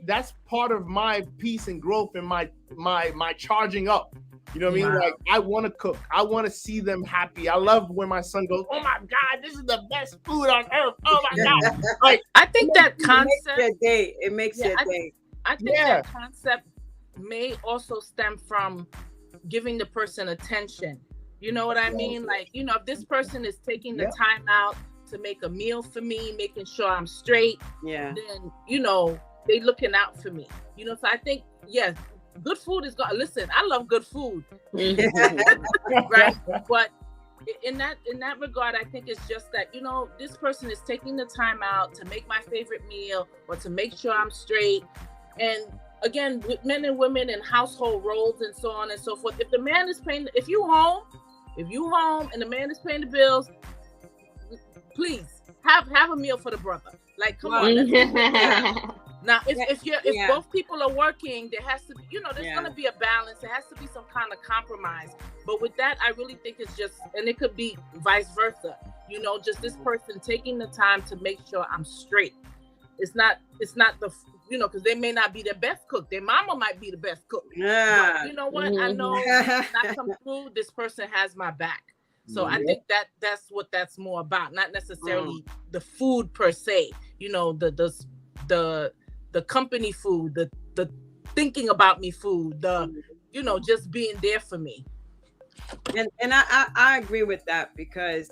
That's part of my peace and growth and my charging up. You know what I mean? Like I want to cook. I want to see them happy. I love when my son goes, "Oh my God, this is the best food on earth." Oh my God. Like I think that concept it makes your day. I think that concept may also stem from giving the person attention. You know what I mean? Like, if this person is taking the time out to make a meal for me, making sure I'm straight, then they looking out for me. So I think good food is good. Listen, I love good food, right? But in that regard, I think it's just that, you know, this person is taking the time out to make my favorite meal or to make sure I'm straight. And again, with men and women and household roles and so on and so forth, if the man is paying, if you home and the man is paying the bills, please have a meal for the brother. Like, come on. Now, if both people are working, there has to be, you know, there's going to be a balance. There has to be some kind of compromise. But with that, I really think it's just, and it could be vice versa, you know, just this person taking the time to make sure I'm straight. It's not the, you know, because they may not be the best cook. Their mama might be the best cook. Yeah. But you know what? I know not come through, this person has my back. So I think that's what that's more about, not necessarily the food per se, you know, the company food, the thinking about me food, the, you know, just being there for me. And I agree with that, because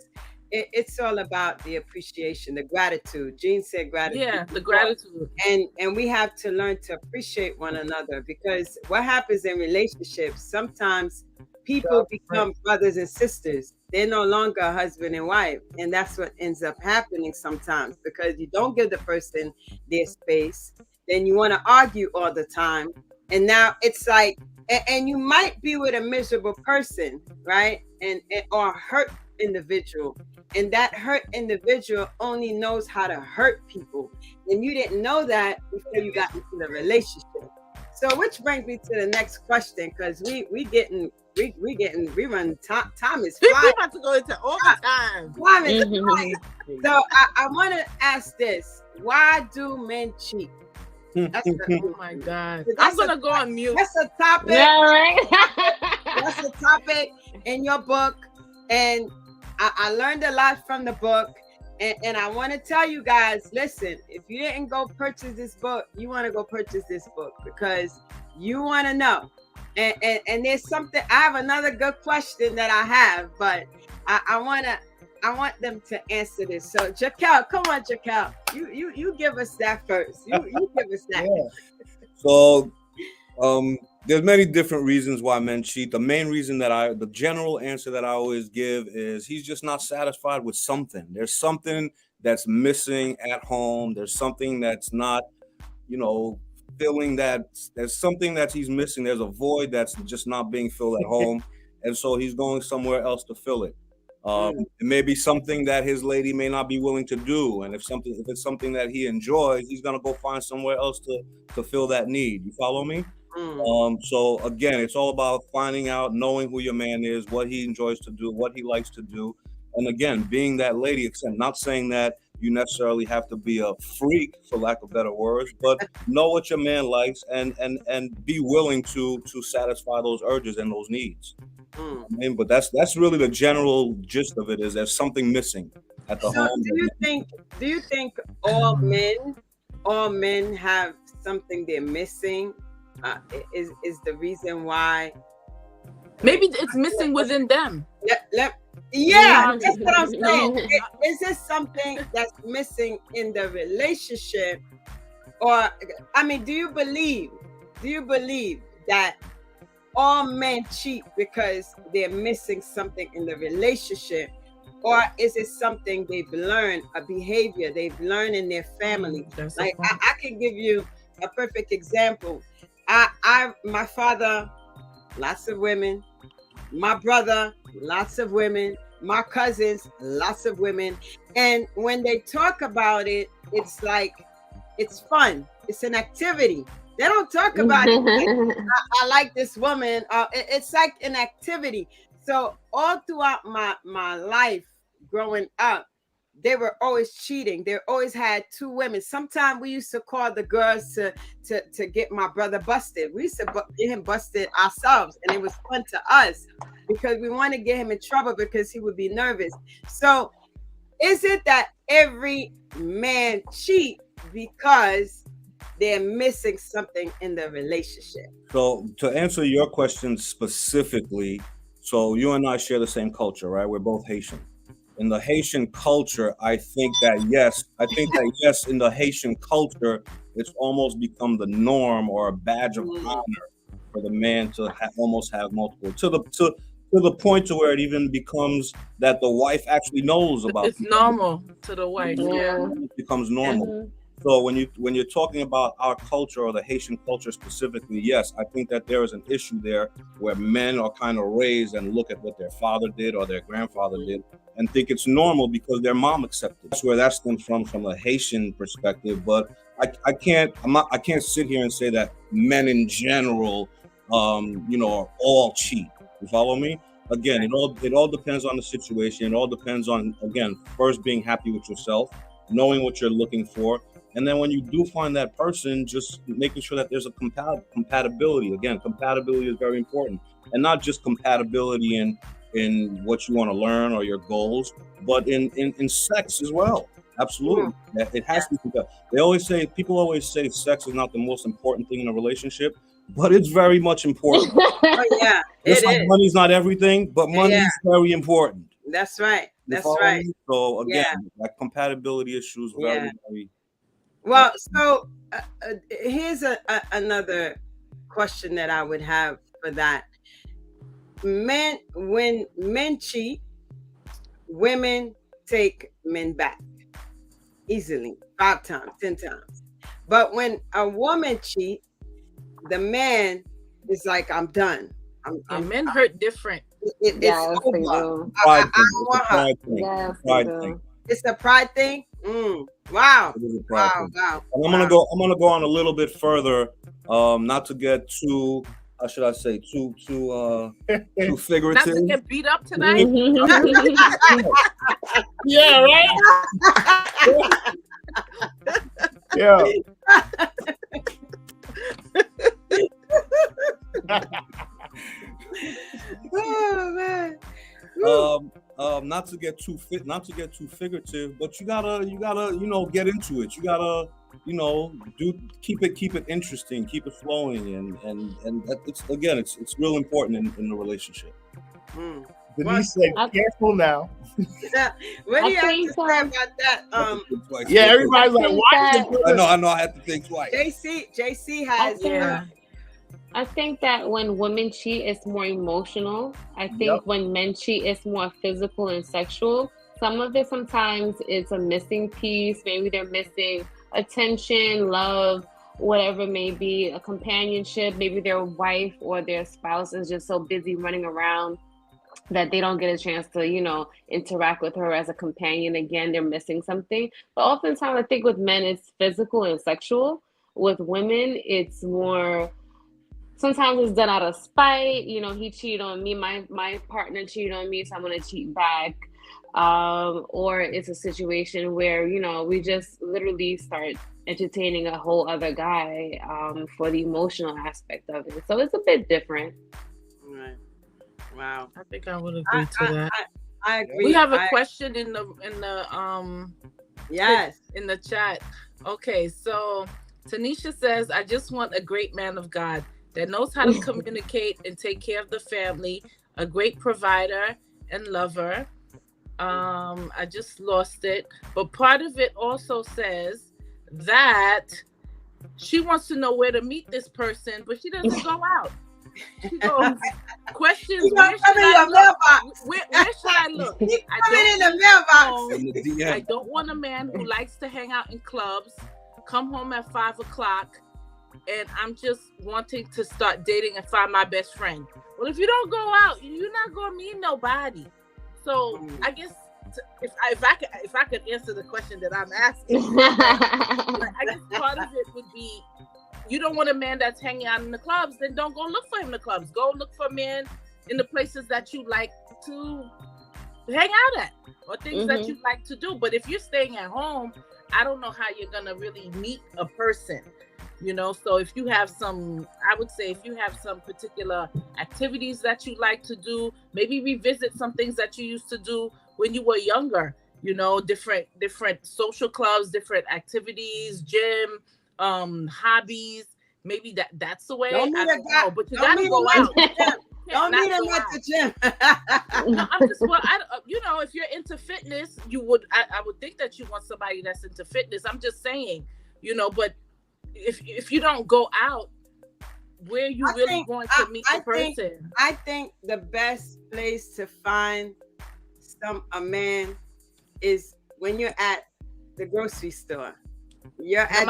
it's all about the appreciation, the gratitude. Jean said gratitude. Yeah, the gratitude. And we have to learn to appreciate one another, because what happens in relationships, sometimes people become brothers and sisters. They're no longer husband and wife. And that's what ends up happening sometimes, because you don't give the person their space. Then you want to argue all the time. And now it's like, and you might be with a miserable person, right? And or a hurt individual. And that hurt individual only knows how to hurt people. And you didn't know that before you got into the relationship. So which brings me to the next question, because we run time is flying. We're about to go into overtime. Time is flying. So I want to ask this: why do men cheat? Oh my God! I'm gonna go on mute. That's a topic. Yeah, right? That's a topic in your book, and I learned a lot from the book. And I want to tell you guys, listen, if you didn't go purchase this book, you want to go purchase this book, because you want to know. And there's something, I have another good question that I have, but I want them to answer this. So Jickael, come on, Jickael. You give us that first. You give us that. Yeah. So there's many different reasons why men cheat. The main reason the general answer that I always give is he's just not satisfied with something. There's something that's missing at home. There's something that's not, you know, feeling that there's something that he's missing. There's a void that's just not being filled at home. And so he's going somewhere else to fill it. It may be something that his lady may not be willing to do. And if it's something that he enjoys, he's going to go find somewhere else to fill that need. You follow me? So again, it's all about finding out, knowing who your man is, what he enjoys to do, what he likes to do. And again, being that lady, except not saying that you necessarily have to be a freak, for lack of better words, but know what your man likes and be willing to satisfy those urges and those needs. I mean, but that's really the general gist of it, is there's something missing at the home. Do you think all men have something they're missing? Is the reason why? Maybe it's missing within them. Yeah, that's what I'm saying. Is this something that's missing in the relationship? Or, I mean, do you believe that all men cheat because they're missing something in the relationship? Or is it something they've learned, a behavior they've learned in their family? Like, I can give you a perfect example. My father, lots of women. My brother, lots of women. My cousins, lots of women. And when they talk about it, it's like, it's fun. It's an activity. They don't talk about it like, I like this woman. It's like an activity. So all throughout my life growing up, they were always cheating. They always had two women. Sometimes we used to call the girls to get my brother busted. We used to get him busted ourselves, and it was fun to us because we want to get him in trouble because he would be nervous. So is it that every man cheat because they're missing something in the relationship? So to answer your question specifically, so you and I share the same culture, right? We're both Haitian. In the Haitian culture, I think that yes, in the Haitian culture, it's almost become the norm or a badge of honor for the man to almost have multiple. To to the point to where it even becomes that the wife actually knows about it's normal to the wife. Yeah. It becomes normal. So when you're talking about our culture or the Haitian culture specifically, yes, I think that there is an issue there where men are kind of raised and look at what their father did or their grandfather did and think it's normal because their mom accepted. That's where that stems from a Haitian perspective. But I can't sit here and say that men in general, are all cheat. You follow me? Again, it all depends on the situation. It all depends on, again, first being happy with yourself, knowing what you're looking for. And then when you do find that person, just making sure that there's a compatibility. Again, compatibility is very important. And not just compatibility in what you want to learn or your goals, but in sex as well. Absolutely. It has to be. People always say sex is not the most important thing in a relationship, but it's very much important. Oh, yeah. Just like money's not everything, but money is very important. That's right. That's right. So again, like compatibility issues, very, very. Well, so here's another question that I would have for that. When men cheat, women take men back easily, 5 times, 10 times. But when a woman cheats, the man is like, I'm done. Men hurt different. It's over. I don't want her. It's a pride thing. Wow. Wow. And I'm gonna go on a little bit further. Not to get too, how should I say, too figurative. Not to get beat up tonight. Yeah, right. Yeah. Oh man. Not to get too figurative, but you gotta get into it. You gotta keep it interesting, keep it flowing, and it's real important in the relationship. Denise said, "Careful now." What do you have to say about that? Yeah, everybody's like, "Why?" I know. I had to think twice. JC has. I think that when women cheat, it's more emotional. I think when men cheat, it's more physical and sexual. Some of it, sometimes it's a missing piece. Maybe they're missing attention, love, whatever it may be, a companionship. Maybe their wife or their spouse is just so busy running around that they don't get a chance to, interact with her as a companion. Again, they're missing something. But oftentimes, I think with men, it's physical and sexual. With women, it's more... Sometimes it's done out of spite. He cheated on me. My partner cheated on me, so I'm going to cheat back. Or it's a situation where, we just literally start entertaining a whole other guy for the emotional aspect of it. So it's a bit different. Right. Wow. I think I would agree to that. I agree. We have a question in the in the chat. Okay, so Tanisha says, I just want a great man of God that knows how to communicate and take care of the family, a great provider and lover. I just lost it. But part of it also says that she wants to know where to meet this person, but she doesn't go out. She goes, questions, where should I look? Where should I look? I don't want a man who likes to hang out in clubs, come home at 5 o'clock, and I'm just wanting to start dating and find my best friend. Well, if you don't go out, you're not going to meet nobody. So I guess if I could answer the question that I'm asking, I guess part of it would be, you don't want a man that's hanging out in the clubs, then don't go look for him in the clubs. Go look for men in the places that you like to hang out at or things that you like to do. But if you're staying at home, I don't know how you're going to really meet a person. So if you have some particular activities that you like to do, maybe revisit some things that you used to do when you were younger, different social clubs, different activities, gym, hobbies. Maybe that's the way. I don't know, but you gotta go out. Don't meet him at the gym. No, I'm just if you're into fitness, I would think that you want somebody that's into fitness. I'm just saying, but if you don't go out, where you really going to meet the person. I think the best place to find a man is when you're at the grocery store. You're at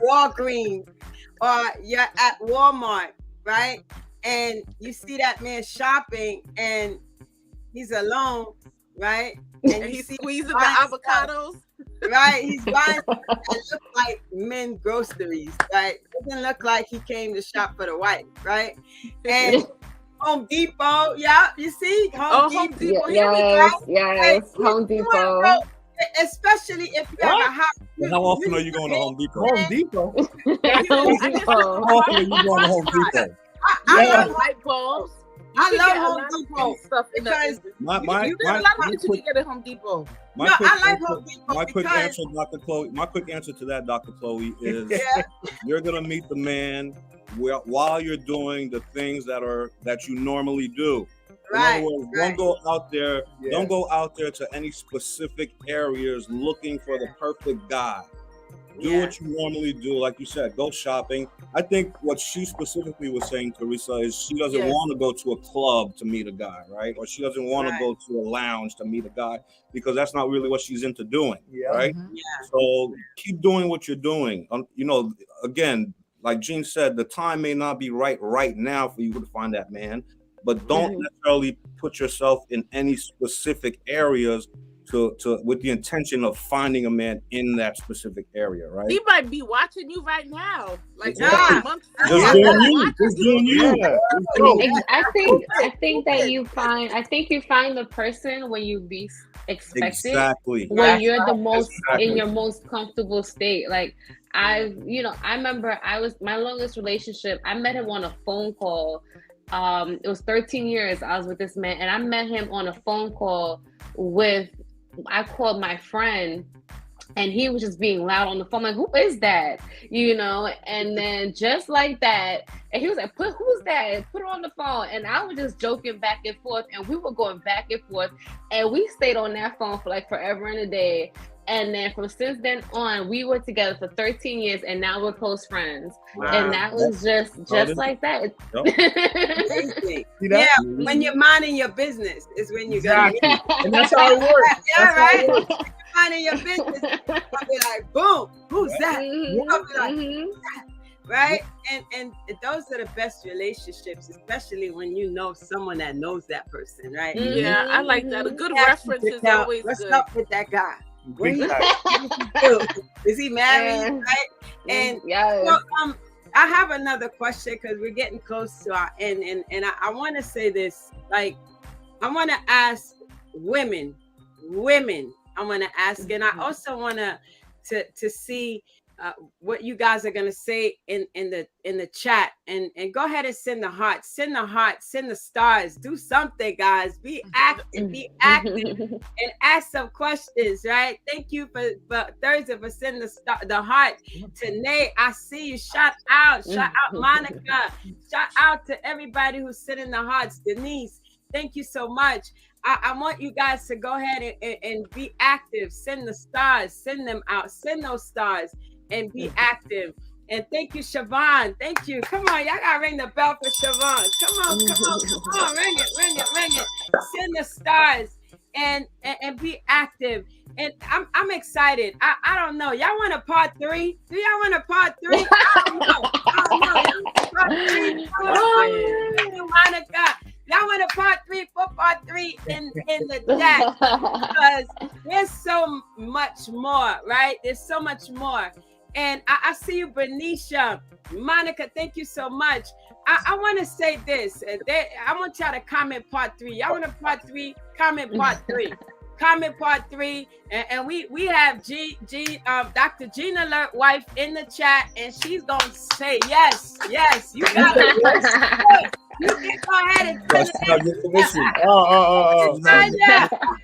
Walgreens, or you're at Walmart, right? And you see that man shopping and he's alone, right? And he's squeezing the avocados. Right? He's buying stuff that look like men groceries, right? Doesn't look like he came to shop for the wife, right? And Home Depot, yeah, you see? Home Depot. Yes, Home Depot. Especially if you have a house. How often are you going to Home Depot? Home Depot. How often are you going to Home Depot? I love light bulbs. I love Home Depot stuff because my a lot of things you can get at Home Depot. I like Home Depot. My quick answer, Dr. Chloe. My quick answer to that, Dr. Chloe, is you're gonna meet the man while you're doing the things that you normally do. Right. In other words, don't go out there. Don't go out there to any specific areas looking for the perfect guy. Do what you normally do, like you said. Go shopping. I think what she specifically was saying, Teresa, is she doesn't want to go to a club to meet a guy, right? Or she doesn't want to go to a lounge to meet a guy because that's not really what she's into doing, right? Yeah. So keep doing what you're doing. Again, like Jean said, the time may not be right now for you to find that man, but don't necessarily put yourself in any specific areas to with the intention of finding a man in that specific area, right? He might be watching you right now, like just doing you. I think that you find the person when you least expect it. When you're the most in your most comfortable state. Like I remember my longest relationship. I met him on a phone call. It was 13 years I was with this man, and I met him on a phone call I called my friend, and he was just being loud on the phone, like, who is that? And then just like that, and he was like, who's that? Put it on the phone. And I was just joking back and forth, and we were going back and forth, and we stayed on that phone for like forever and a day. And then since then on, we were together for 13 years, and now we're close friends. Wow. And that was just like that. When you're minding your business is when you go. And that's how it works. Right? When you're minding your business, I'll be like, boom, who's that? I'll be like, who's that? Right? And those are the best relationships, especially when you know someone that knows that person, right? Yeah, I like that. A good reference is always good. What's up with that guy? Is he married? Right? And so, I have another question because we're getting close to our end, and I want to say this. Like, I want to ask women. I want to ask, and I also want to see what you guys are gonna say in the chat, and go ahead and send the hearts, send the stars, do something, guys. Be active, and ask some questions, right? Thank you for Therza for sending the heart. Tanae, I see you. Shout out Monica. Shout out to everybody who's sending the hearts. Denise, thank you so much. I want you guys to go ahead and be active. Send the stars, send them out, send those stars and be active. And thank you, Siobhan. Thank you. Come on, y'all gotta ring the bell for Siobhan. Come on, ring it. Send the stars and be active. And I'm excited. I don't know. Y'all want a part 3? Do y'all want a part 3? I don't know. Part 3. Monica. Y'all want a part 3 for part 3 in the chat, because there's so much more, right? There's so much more. And I see you, Bernicia. Monica, thank you so much. I want to say this. I want y'all to comment part 3. Y'all want a part 3? Comment part 3. Comment part 3. And we have Dr. Jean Alert wife in the chat, and she's going to say yes. You got it. You can go ahead and send it.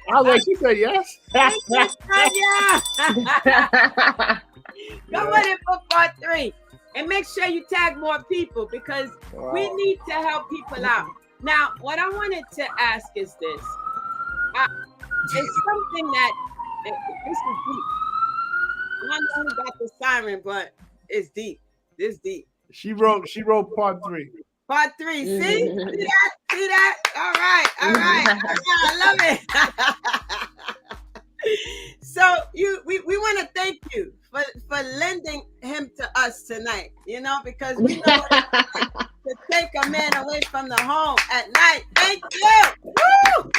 I was like, she said yes. Go ahead and put part 3. And make sure you tag more people, because we need to help people out. Now, what I wanted to ask is this. It's something that, this is deep. I don't know who got the siren, but it's deep. This deep. She wrote part 3. Part 3. See? See that? See that? All right. I love it. So we want to thank you for lending him to us tonight, because we know what it's like to take a man away from the home at night. Thank you. Woo!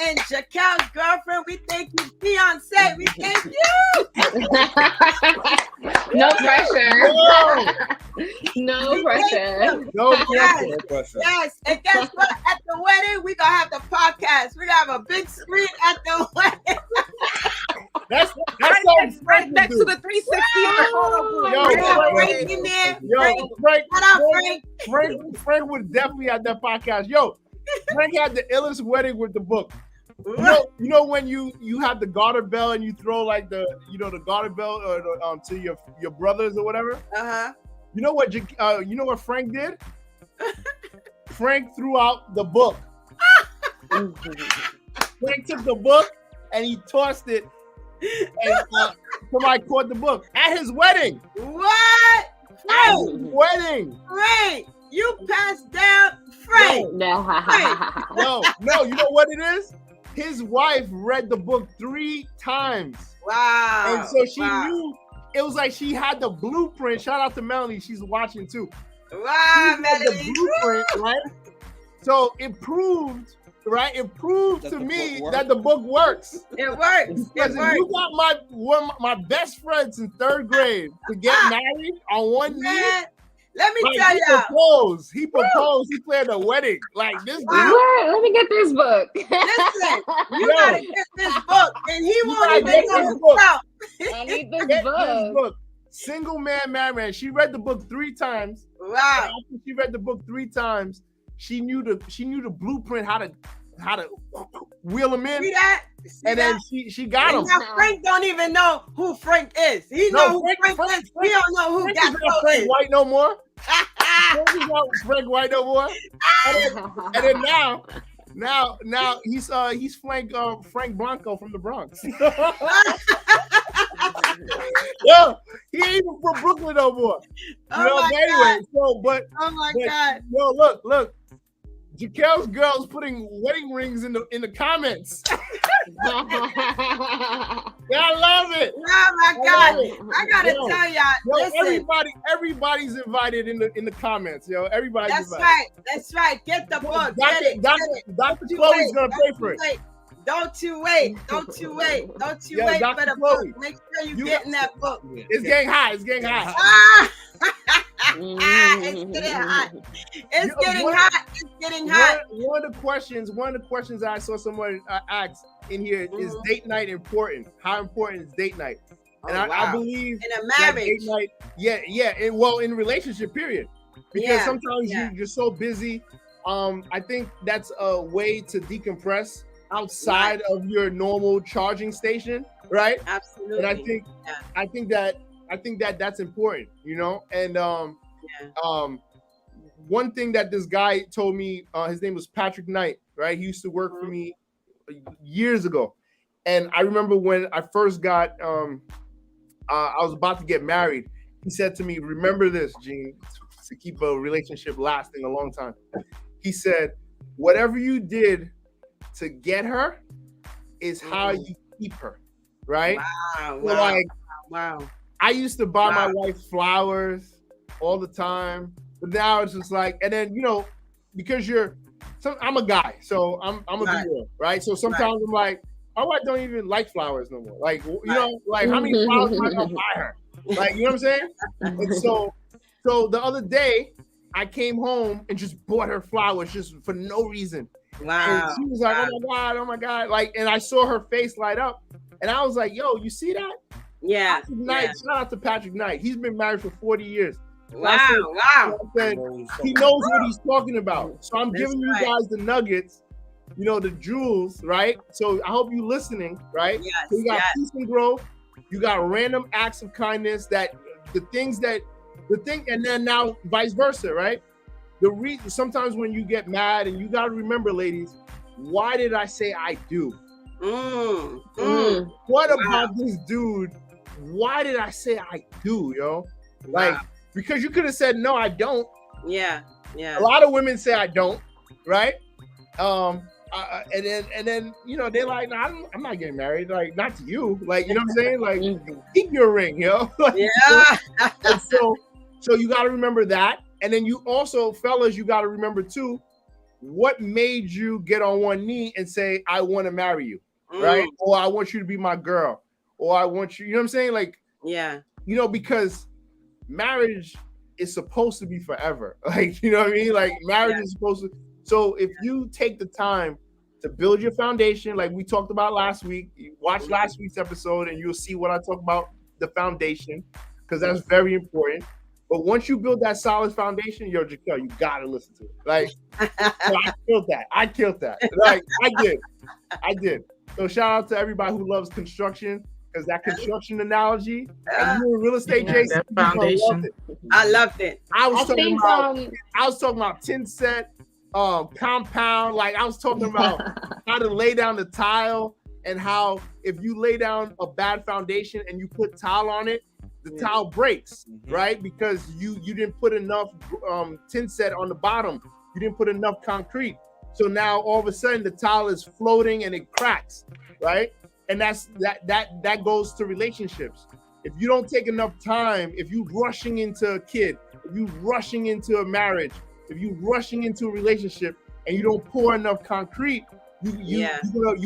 and Jickael's girlfriend, we thank you. Fiance, we thank you. No pressure. No pressure. No pressure. Yes. And guess what? At the wedding, we're going to have the podcast. We're going to have a big screen at the wedding. That's right next to the 360. Frank was definitely at that podcast. Yo, Frank had the illest wedding with the book. You know when you have the garter bell and you throw like the garter bell to your brothers or whatever. You know what Frank did? Frank threw out the book. Frank took the book and he tossed it. And somebody caught the book at his wedding. What? At his wedding. Frank, you passed down Frank. No. No. You know what it is? His wife read the book 3 times. Wow. And so she knew. It was like she had the blueprint. Shout out to Melanie. She's watching too. Wow, Melanie. The blueprint, right? So it proved. Right, it proved to me that the book works. It works. Because if you got one of my best friends in 3rd grade to get married on one knee, let me tell y'all. He proposed. He planned a wedding. Like this. Let me get this book. Listen, you gotta get this book, and he won't even know himself. I need this book. Single Man, Man. She read the book 3 times. Wow. After she read the book 3 times, she knew the blueprint how to wheel him in. See that? Then she got him. Now Frank don't even know who Frank is. He know who Frank is. We don't know who Frank is. White no more. Frank White no more. And then now he's Frank Blanco from the Bronx. Yo, he ain't even from Brooklyn no more. Oh my God. Yo, look. Jickael's girl's putting wedding rings in the comments. Yeah, I love it. Oh my God! I gotta tell y'all. Listen, everybody's invited in the comments. Yo, everybody's invited. That's right. Get the book. Get it. Dr. Chloe's gonna pay for it. Don't you wait for the book. Make sure you get in that book. It's getting hot. It's getting hot. It's getting hot. One of the questions I saw someone ask in here is date night important? How important is date night? And I believe in a marriage, date night, in relationship period, because sometimes you're so busy. I think that's a way to decompress outside of your normal charging station, right? Absolutely. And I think that that's important, And one thing that this guy told me, his name was Patrick Knight, right? He used to work for me years ago, and I remember when I first got, I was about to get married. He said to me, "Remember this, Gene, to keep a relationship lasting a long time." He said, "Whatever you did to get her is how you keep her," right? Wow. I used to buy my wife flowers all the time, but now it's just like, and then because I'm a guy, so I'm a B-girl, right? So sometimes I'm like, my wife don't even like flowers no more. Like like how many flowers am I gonna buy her? Like, you know what I'm saying? And so the other day I came home and just bought her flowers just for no reason. Wow. And she was like, oh my God. Like, and I saw her face light up and I was like, yo, you see that? Yeah. Shout out to Patrick Knight. He's been married for 40 years. Wow. I said, he knows what he's talking about. So I'm giving you guys the nuggets, the jewels, right? So I hope you listening, right? Yes. So you got peace and growth. You got random acts of kindness and then now vice versa, right? The reason sometimes when you get mad, and you got to remember, ladies, why did I say I do? What about this dude? Why did I say I do, yo? Like, because you could have said, no, I don't. Yeah. A lot of women say I don't, right? And then they're like, no, I'm not getting married, like not to you, like you know what I'm saying, like keep your ring, like, Yeah. and so you got to remember that, and then you also, fellas, you got to remember too, what made you get on one knee and say I want to marry you, right? Or I want you to be my girl, or I want you, you know what I'm saying, like because marriage is supposed to be forever, like you know what I mean, like marriage is supposed to. So if you take the time to build your foundation, like we talked about last week, you watch last week's episode and you'll see what I talk about, the foundation, because that's very important. But once you build that solid foundation, Jickael, you gotta listen to it. Like, I killed that. Like, I did. So shout out to everybody who loves construction, because that construction analogy, and you in real estate, Jason, foundation. I loved it. I was talking about tin set, compound, like I was talking about how to lay down the tile, and how if you lay down a bad foundation and you put tile on it, the tile breaks, right? Because you didn't put enough tin set on the bottom, you didn't put enough concrete, so now all of a sudden the tile is floating and it cracks, right? And that goes to relationships. If you don't take enough time, if you rushing into a kid, if you rushing into a marriage, if you rushing into a relationship and you don't pour enough concrete, you're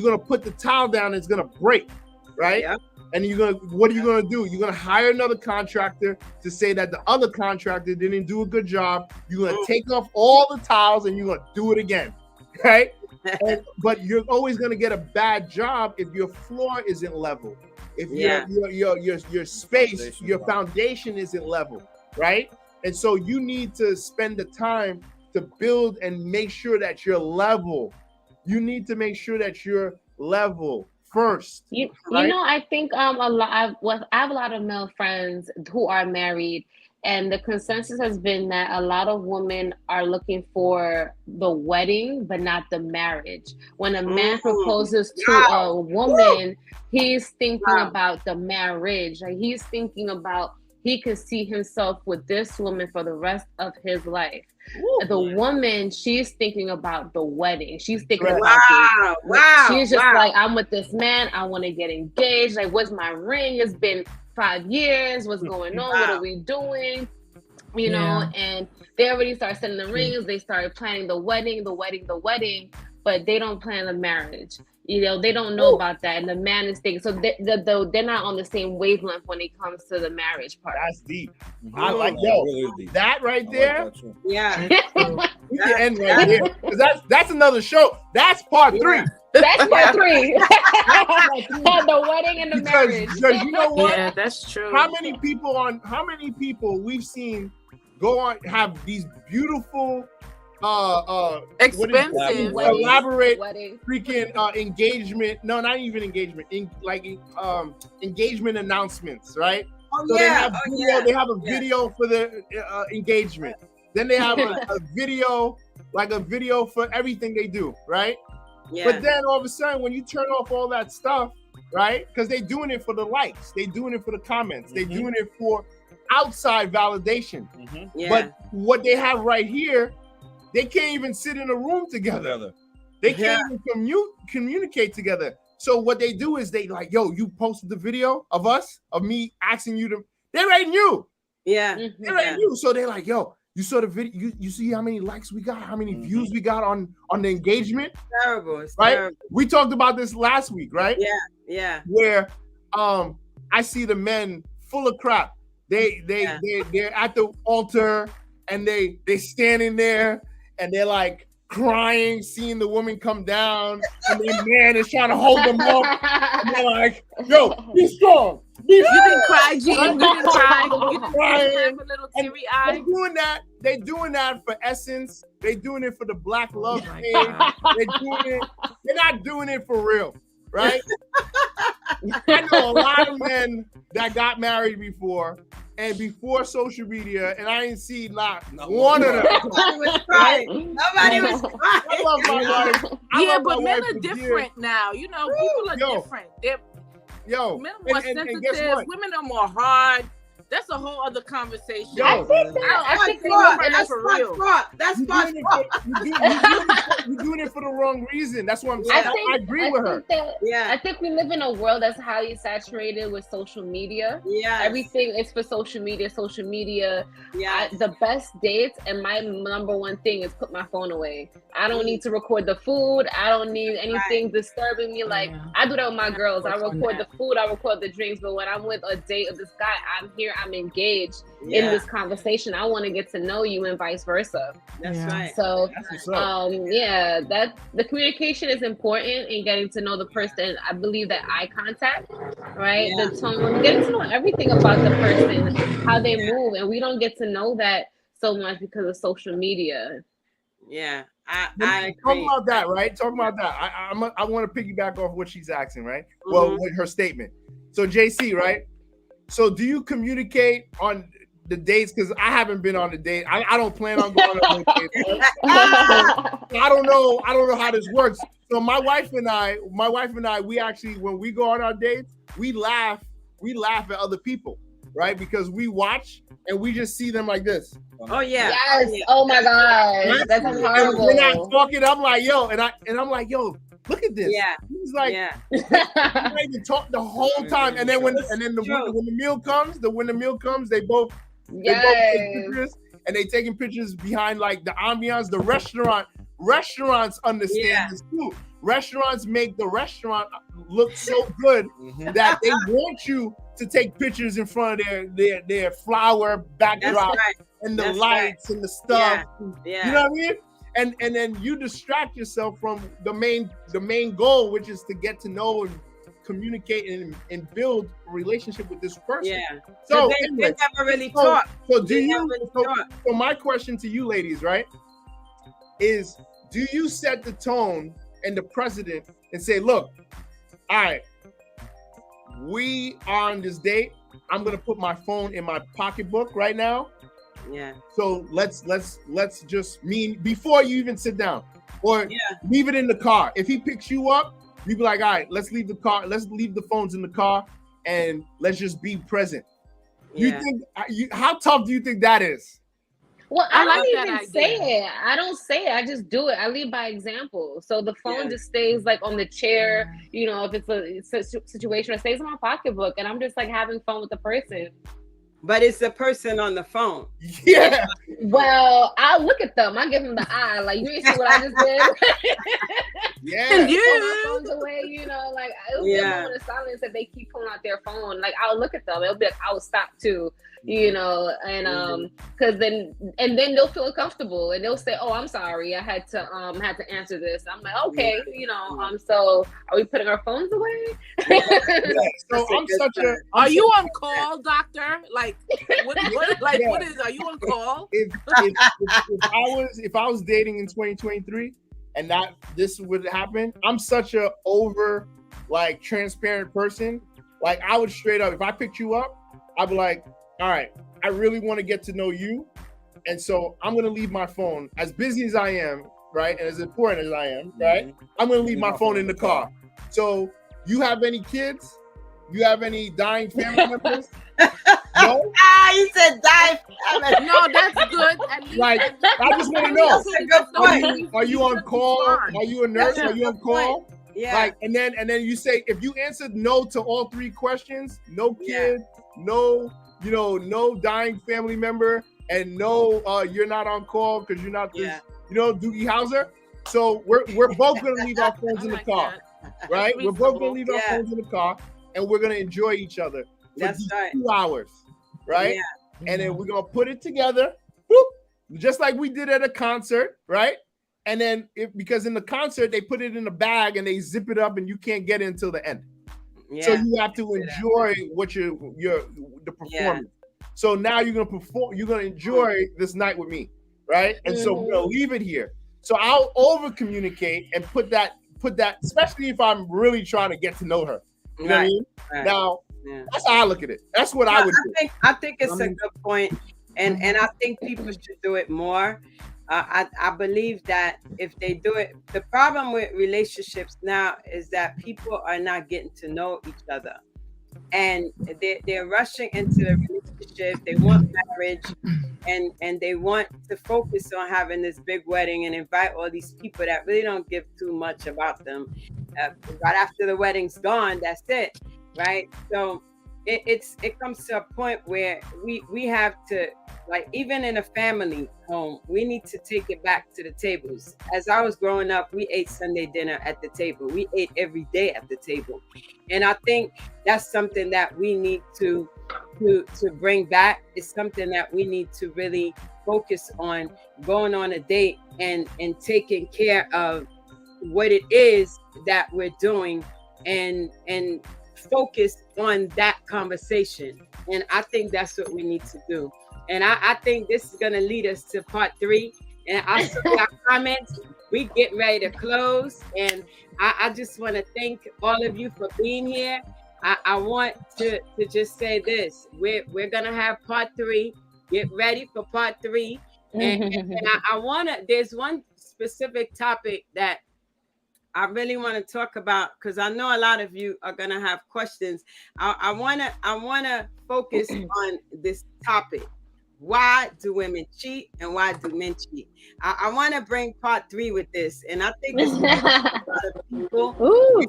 gonna put the tile down and it's gonna break, right? Yeah. And what are you gonna do? You're gonna hire another contractor to say that the other contractor didn't do a good job. You're gonna take off all the tiles and you're gonna do it again, right? But you're always gonna get a bad job if your floor isn't level, if your space, your foundation isn't level, right? And so you need to spend the time to build and make sure that you're level. You need to make sure that you're level first. I think I have a lot of male friends who are married, and the consensus has been that a lot of women are looking for the wedding, but not the marriage. When a man proposes to a woman, he's thinking about the marriage. Like he's thinking about he could see himself with this woman for the rest of his life. The woman, she's thinking about the wedding. She's thinking about she's just like, I'm with this man. I want to get engaged. Like, what's my ring? It's been 5 years. What's going on? What are we doing? You know, and they already start setting the rings. They started planning the wedding, but they don't plan the marriage. You know, they don't know about that, and the man is thinking. So they're not on the same wavelength when it comes to the marriage part. That's deep. I like that right there. Like that yeah, we can end right here, because that's another show. That's part 3. That's part 3. The wedding and the marriage. Because you know what? Yeah, that's true. How many people we've seen go on have these beautiful expensive elaborate freaking engagement, no, not even engagement, engagement announcements, right? They have a video for the engagement, then they have a video for everything they do, right? But then all of a sudden, when you turn off all that stuff, right, because they're doing it for the likes, they're doing it for the comments, they're doing it for outside validation. But what they have right here, they can't even sit in a room together. They can't even communicate together. So what they do is they like, yo, you posted the video of me asking you to. They already knew. Yeah. They already knew. So they're like, yo, you saw the video. You see how many likes we got, how many views we got on the engagement. It's right? terrible. We talked about this last week, right? Yeah. Where I see the men full of crap. They're at the altar and they standing there. And they're like crying, seeing the woman come down, and their man is trying to hold them up. And they're like, "Yo, be strong, You didn't cry, G. You didn't cry. You didn't have a little teary eye. They're doing that for essence. They're doing it for the Black Love page. They're not doing it for real, right? I know a lot of men that got married before. And before social media, and I ain't seen not one of them. Nobody was crying. I love my wife. But men are different now. You know, people are different. Men are more sensitive. Women are more hard. That's a whole other conversation. Yo, I think That's you're doing it for the wrong reason. That's what I'm saying. I agree with her. I think we live in a world that's highly saturated with social media. Yeah, everything is for social media. Yeah, The best dates, and my number one thing is put my phone away. I don't need to record the food. I don't need anything disturbing me. Like I do that with my girls. I record the food. I record the drinks. But when I'm with a date of this guy, I'm here. I'm engaged in this conversation. I want to get to know you, and vice versa. That's right. So, that the communication is important in getting to know the person. I believe that eye contact, right? Yeah. The tone, getting to know everything about the person, how they move, and we don't get to know that so much because of social media. Yeah, I agree. Talk about that, right? Talk about that. I want to piggyback off what she's asking, right? Well, with her statement. So JC, right? So do you communicate on the dates? Because I haven't been on a date. I don't plan on going on a date. I don't know how this works. So my wife and I, we actually, when we go on our dates, we laugh at other people, right? Because we watch and we just see them like this. Oh yeah. Yes. Oh my God. That's horrible. We're not talking. I'm like, yo, and I'm like, yo, look at this. Yeah. He's like, we not even talk the whole time. And then when the meal comes, they both take pictures, and they taking pictures behind like the ambiance, the restaurant. Restaurants understand this too. Restaurants make the restaurant look so good that they want you to take pictures in front of their flower backdrop and the lights and the stuff. Yeah. You know what I mean? And then you distract yourself from the main goal, which is to get to know and communicate and build a relationship with this person. Yeah. So they never really talk. So my question to you ladies, right, is do you set the tone and the precedent and say, look, all right, we are on this date. I'm gonna put my phone in my pocketbook right now. Yeah. So let's just before you even sit down, or leave it in the car. If he picks you up, you be like, all right, let's leave the car. Let's leave the phones in the car, and let's just be present. Yeah. How tough do you think that is? Well, I don't even say it. I don't say it. I just do it. I lead by example. So the phone just stays like on the chair. You know, if it's a situation, it stays in my pocketbook, and I'm just like having fun with the person. But it's the person on the phone. Yeah. Well, I'll look at them. I give them the eye. Like, you see what I just did? Yeah. My phone's away, you know, like it'll be a moment of silence if they keep pulling out their phone. Like, I'll look at them. It'll be like, I'll stop too, you know, and because then they'll feel comfortable and they'll say, "Oh, I'm sorry, I had to answer this." I'm like, okay, you know, so are we putting our phones away? So Are you on call, doctor? Like, what is? Are you on call? If I was dating in 2023 and this would happen, I'm such a transparent person. Like, I would straight up, if I picked you up, I'd be like, all right, I really want to get to know you, and so I'm gonna leave my phone, as busy as I am, right, and as important as I am, right, I'm gonna leave my phone in the car. So you have any kids? You have any dying family members? No? You said dying family. No, that's good. At least, like, I just want to know. That's a good point. Are you on call? Are you a nurse? Are you on call? Yeah. Like, and then you say, if you answered no to all three questions, no kid, no dying family member, and no, you're not on call because you're not this, Doogie Howser. So we're both gonna leave our phones in the car, right? We're both gonna leave our phones in the car, and we're gonna enjoy each other for these 2 hours, right? Yeah. And then we're gonna put it together, whoop, just like we did at a concert, right? And then because in the concert they put it in a bag and they zip it up and you can't get it until the end. Yeah. So you have to enjoy the performance. So now you're gonna perform. You're gonna enjoy this night with me, right? And so we're gonna leave it here. So I'll over communicate and put that, especially if I'm really trying to get to know her. You know what I mean? Right. Now that's how I look at it. That's what I would do. I think it's a good point, and I think people should do it more. I believe that if they do it, the problem with relationships now is that people are not getting to know each other. and they're rushing into the relationship. They want marriage, and they want to focus on having this big wedding and invite all these people that really don't give too much about them. Right after the wedding's gone, that's it, right? So it comes to a point where we have to, like, even in a family home, we need to take it back to the tables. As I was growing up, we ate Sunday dinner at the table. We ate every day at the table, and I think that's something that we need to bring back. It's something that we need to really focus on, going on a date and taking care of what it is that we're doing, and focus on that conversation. And I think that's what we need to do. And I think this is going to lead us to part 3. And I saw your comments. We get ready to close. And I just want to thank all of you for being here. I want to just say this. We're going to have part 3. Get ready for part 3. And I want to, there's one specific topic that I really want to talk about, because I know a lot of you are going to have questions. I want to focus on this topic. Why do women cheat and why do men cheat? I want to bring part 3 with this, and I think this is a lot of people. Ooh.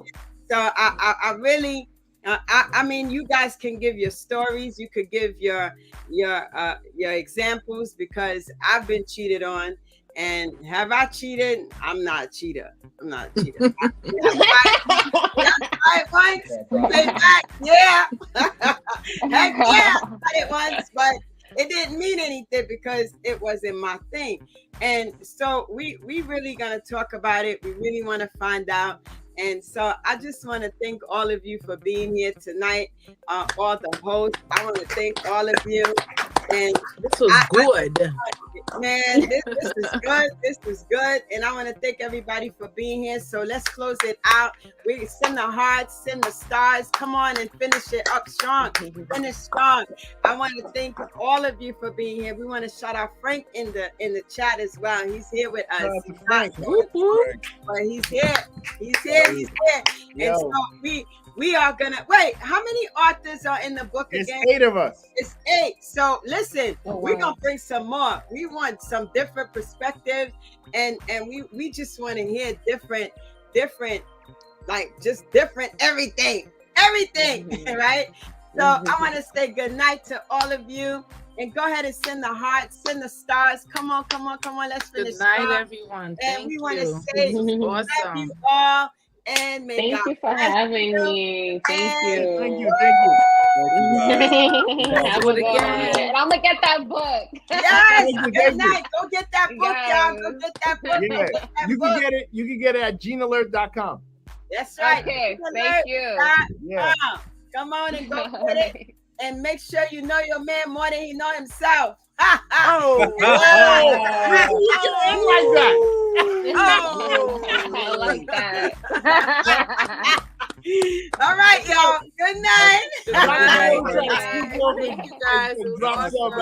So I really, I mean, you guys can give your stories. You could give your examples, because I've been cheated on. And have I cheated? I'm not a cheater. I'm not a cheater. I once, say back, yeah. Heck yeah, I tried it once, but it didn't mean anything because it wasn't my thing. And so we really gonna talk about it. We really want to find out. And so I just want to thank all of you for being here tonight. All the hosts, I want to thank all of you. And this was good. Man, this is good. This is good. And I want to thank everybody for being here. So let's close it out. We send the hearts, send the stars. Come on and finish it up strong. Finish strong. I want to thank all of you for being here. We want to shout out Frank in the chat as well. He's here with us. But he's here. He's here. He's here. And so we are gonna wait. How many authors are in the book again? It's 8 of us. It's 8. So listen, we're gonna bring some more. We want some different perspectives, and we just want to hear different, like just different everything, right? So I want to say good night to all of you, and go ahead and send the hearts, send the stars. Come on. Let's finish. Good night, everyone. And we want to say love you all. And thank you for having me. Thank you. Thank you. Have a good one. And I'm gonna get that book. Yes. Good night. Go get that book, y'all. Go get that book. Yeah. You can get it at GeneAlert.com. That's right. Okay. Thank you. Yeah. Come on and go get it. And make sure you know your man more than he know himself. Oh, I like that. All right, y'all. Good night. Good night. Thank you guys. It was awesome.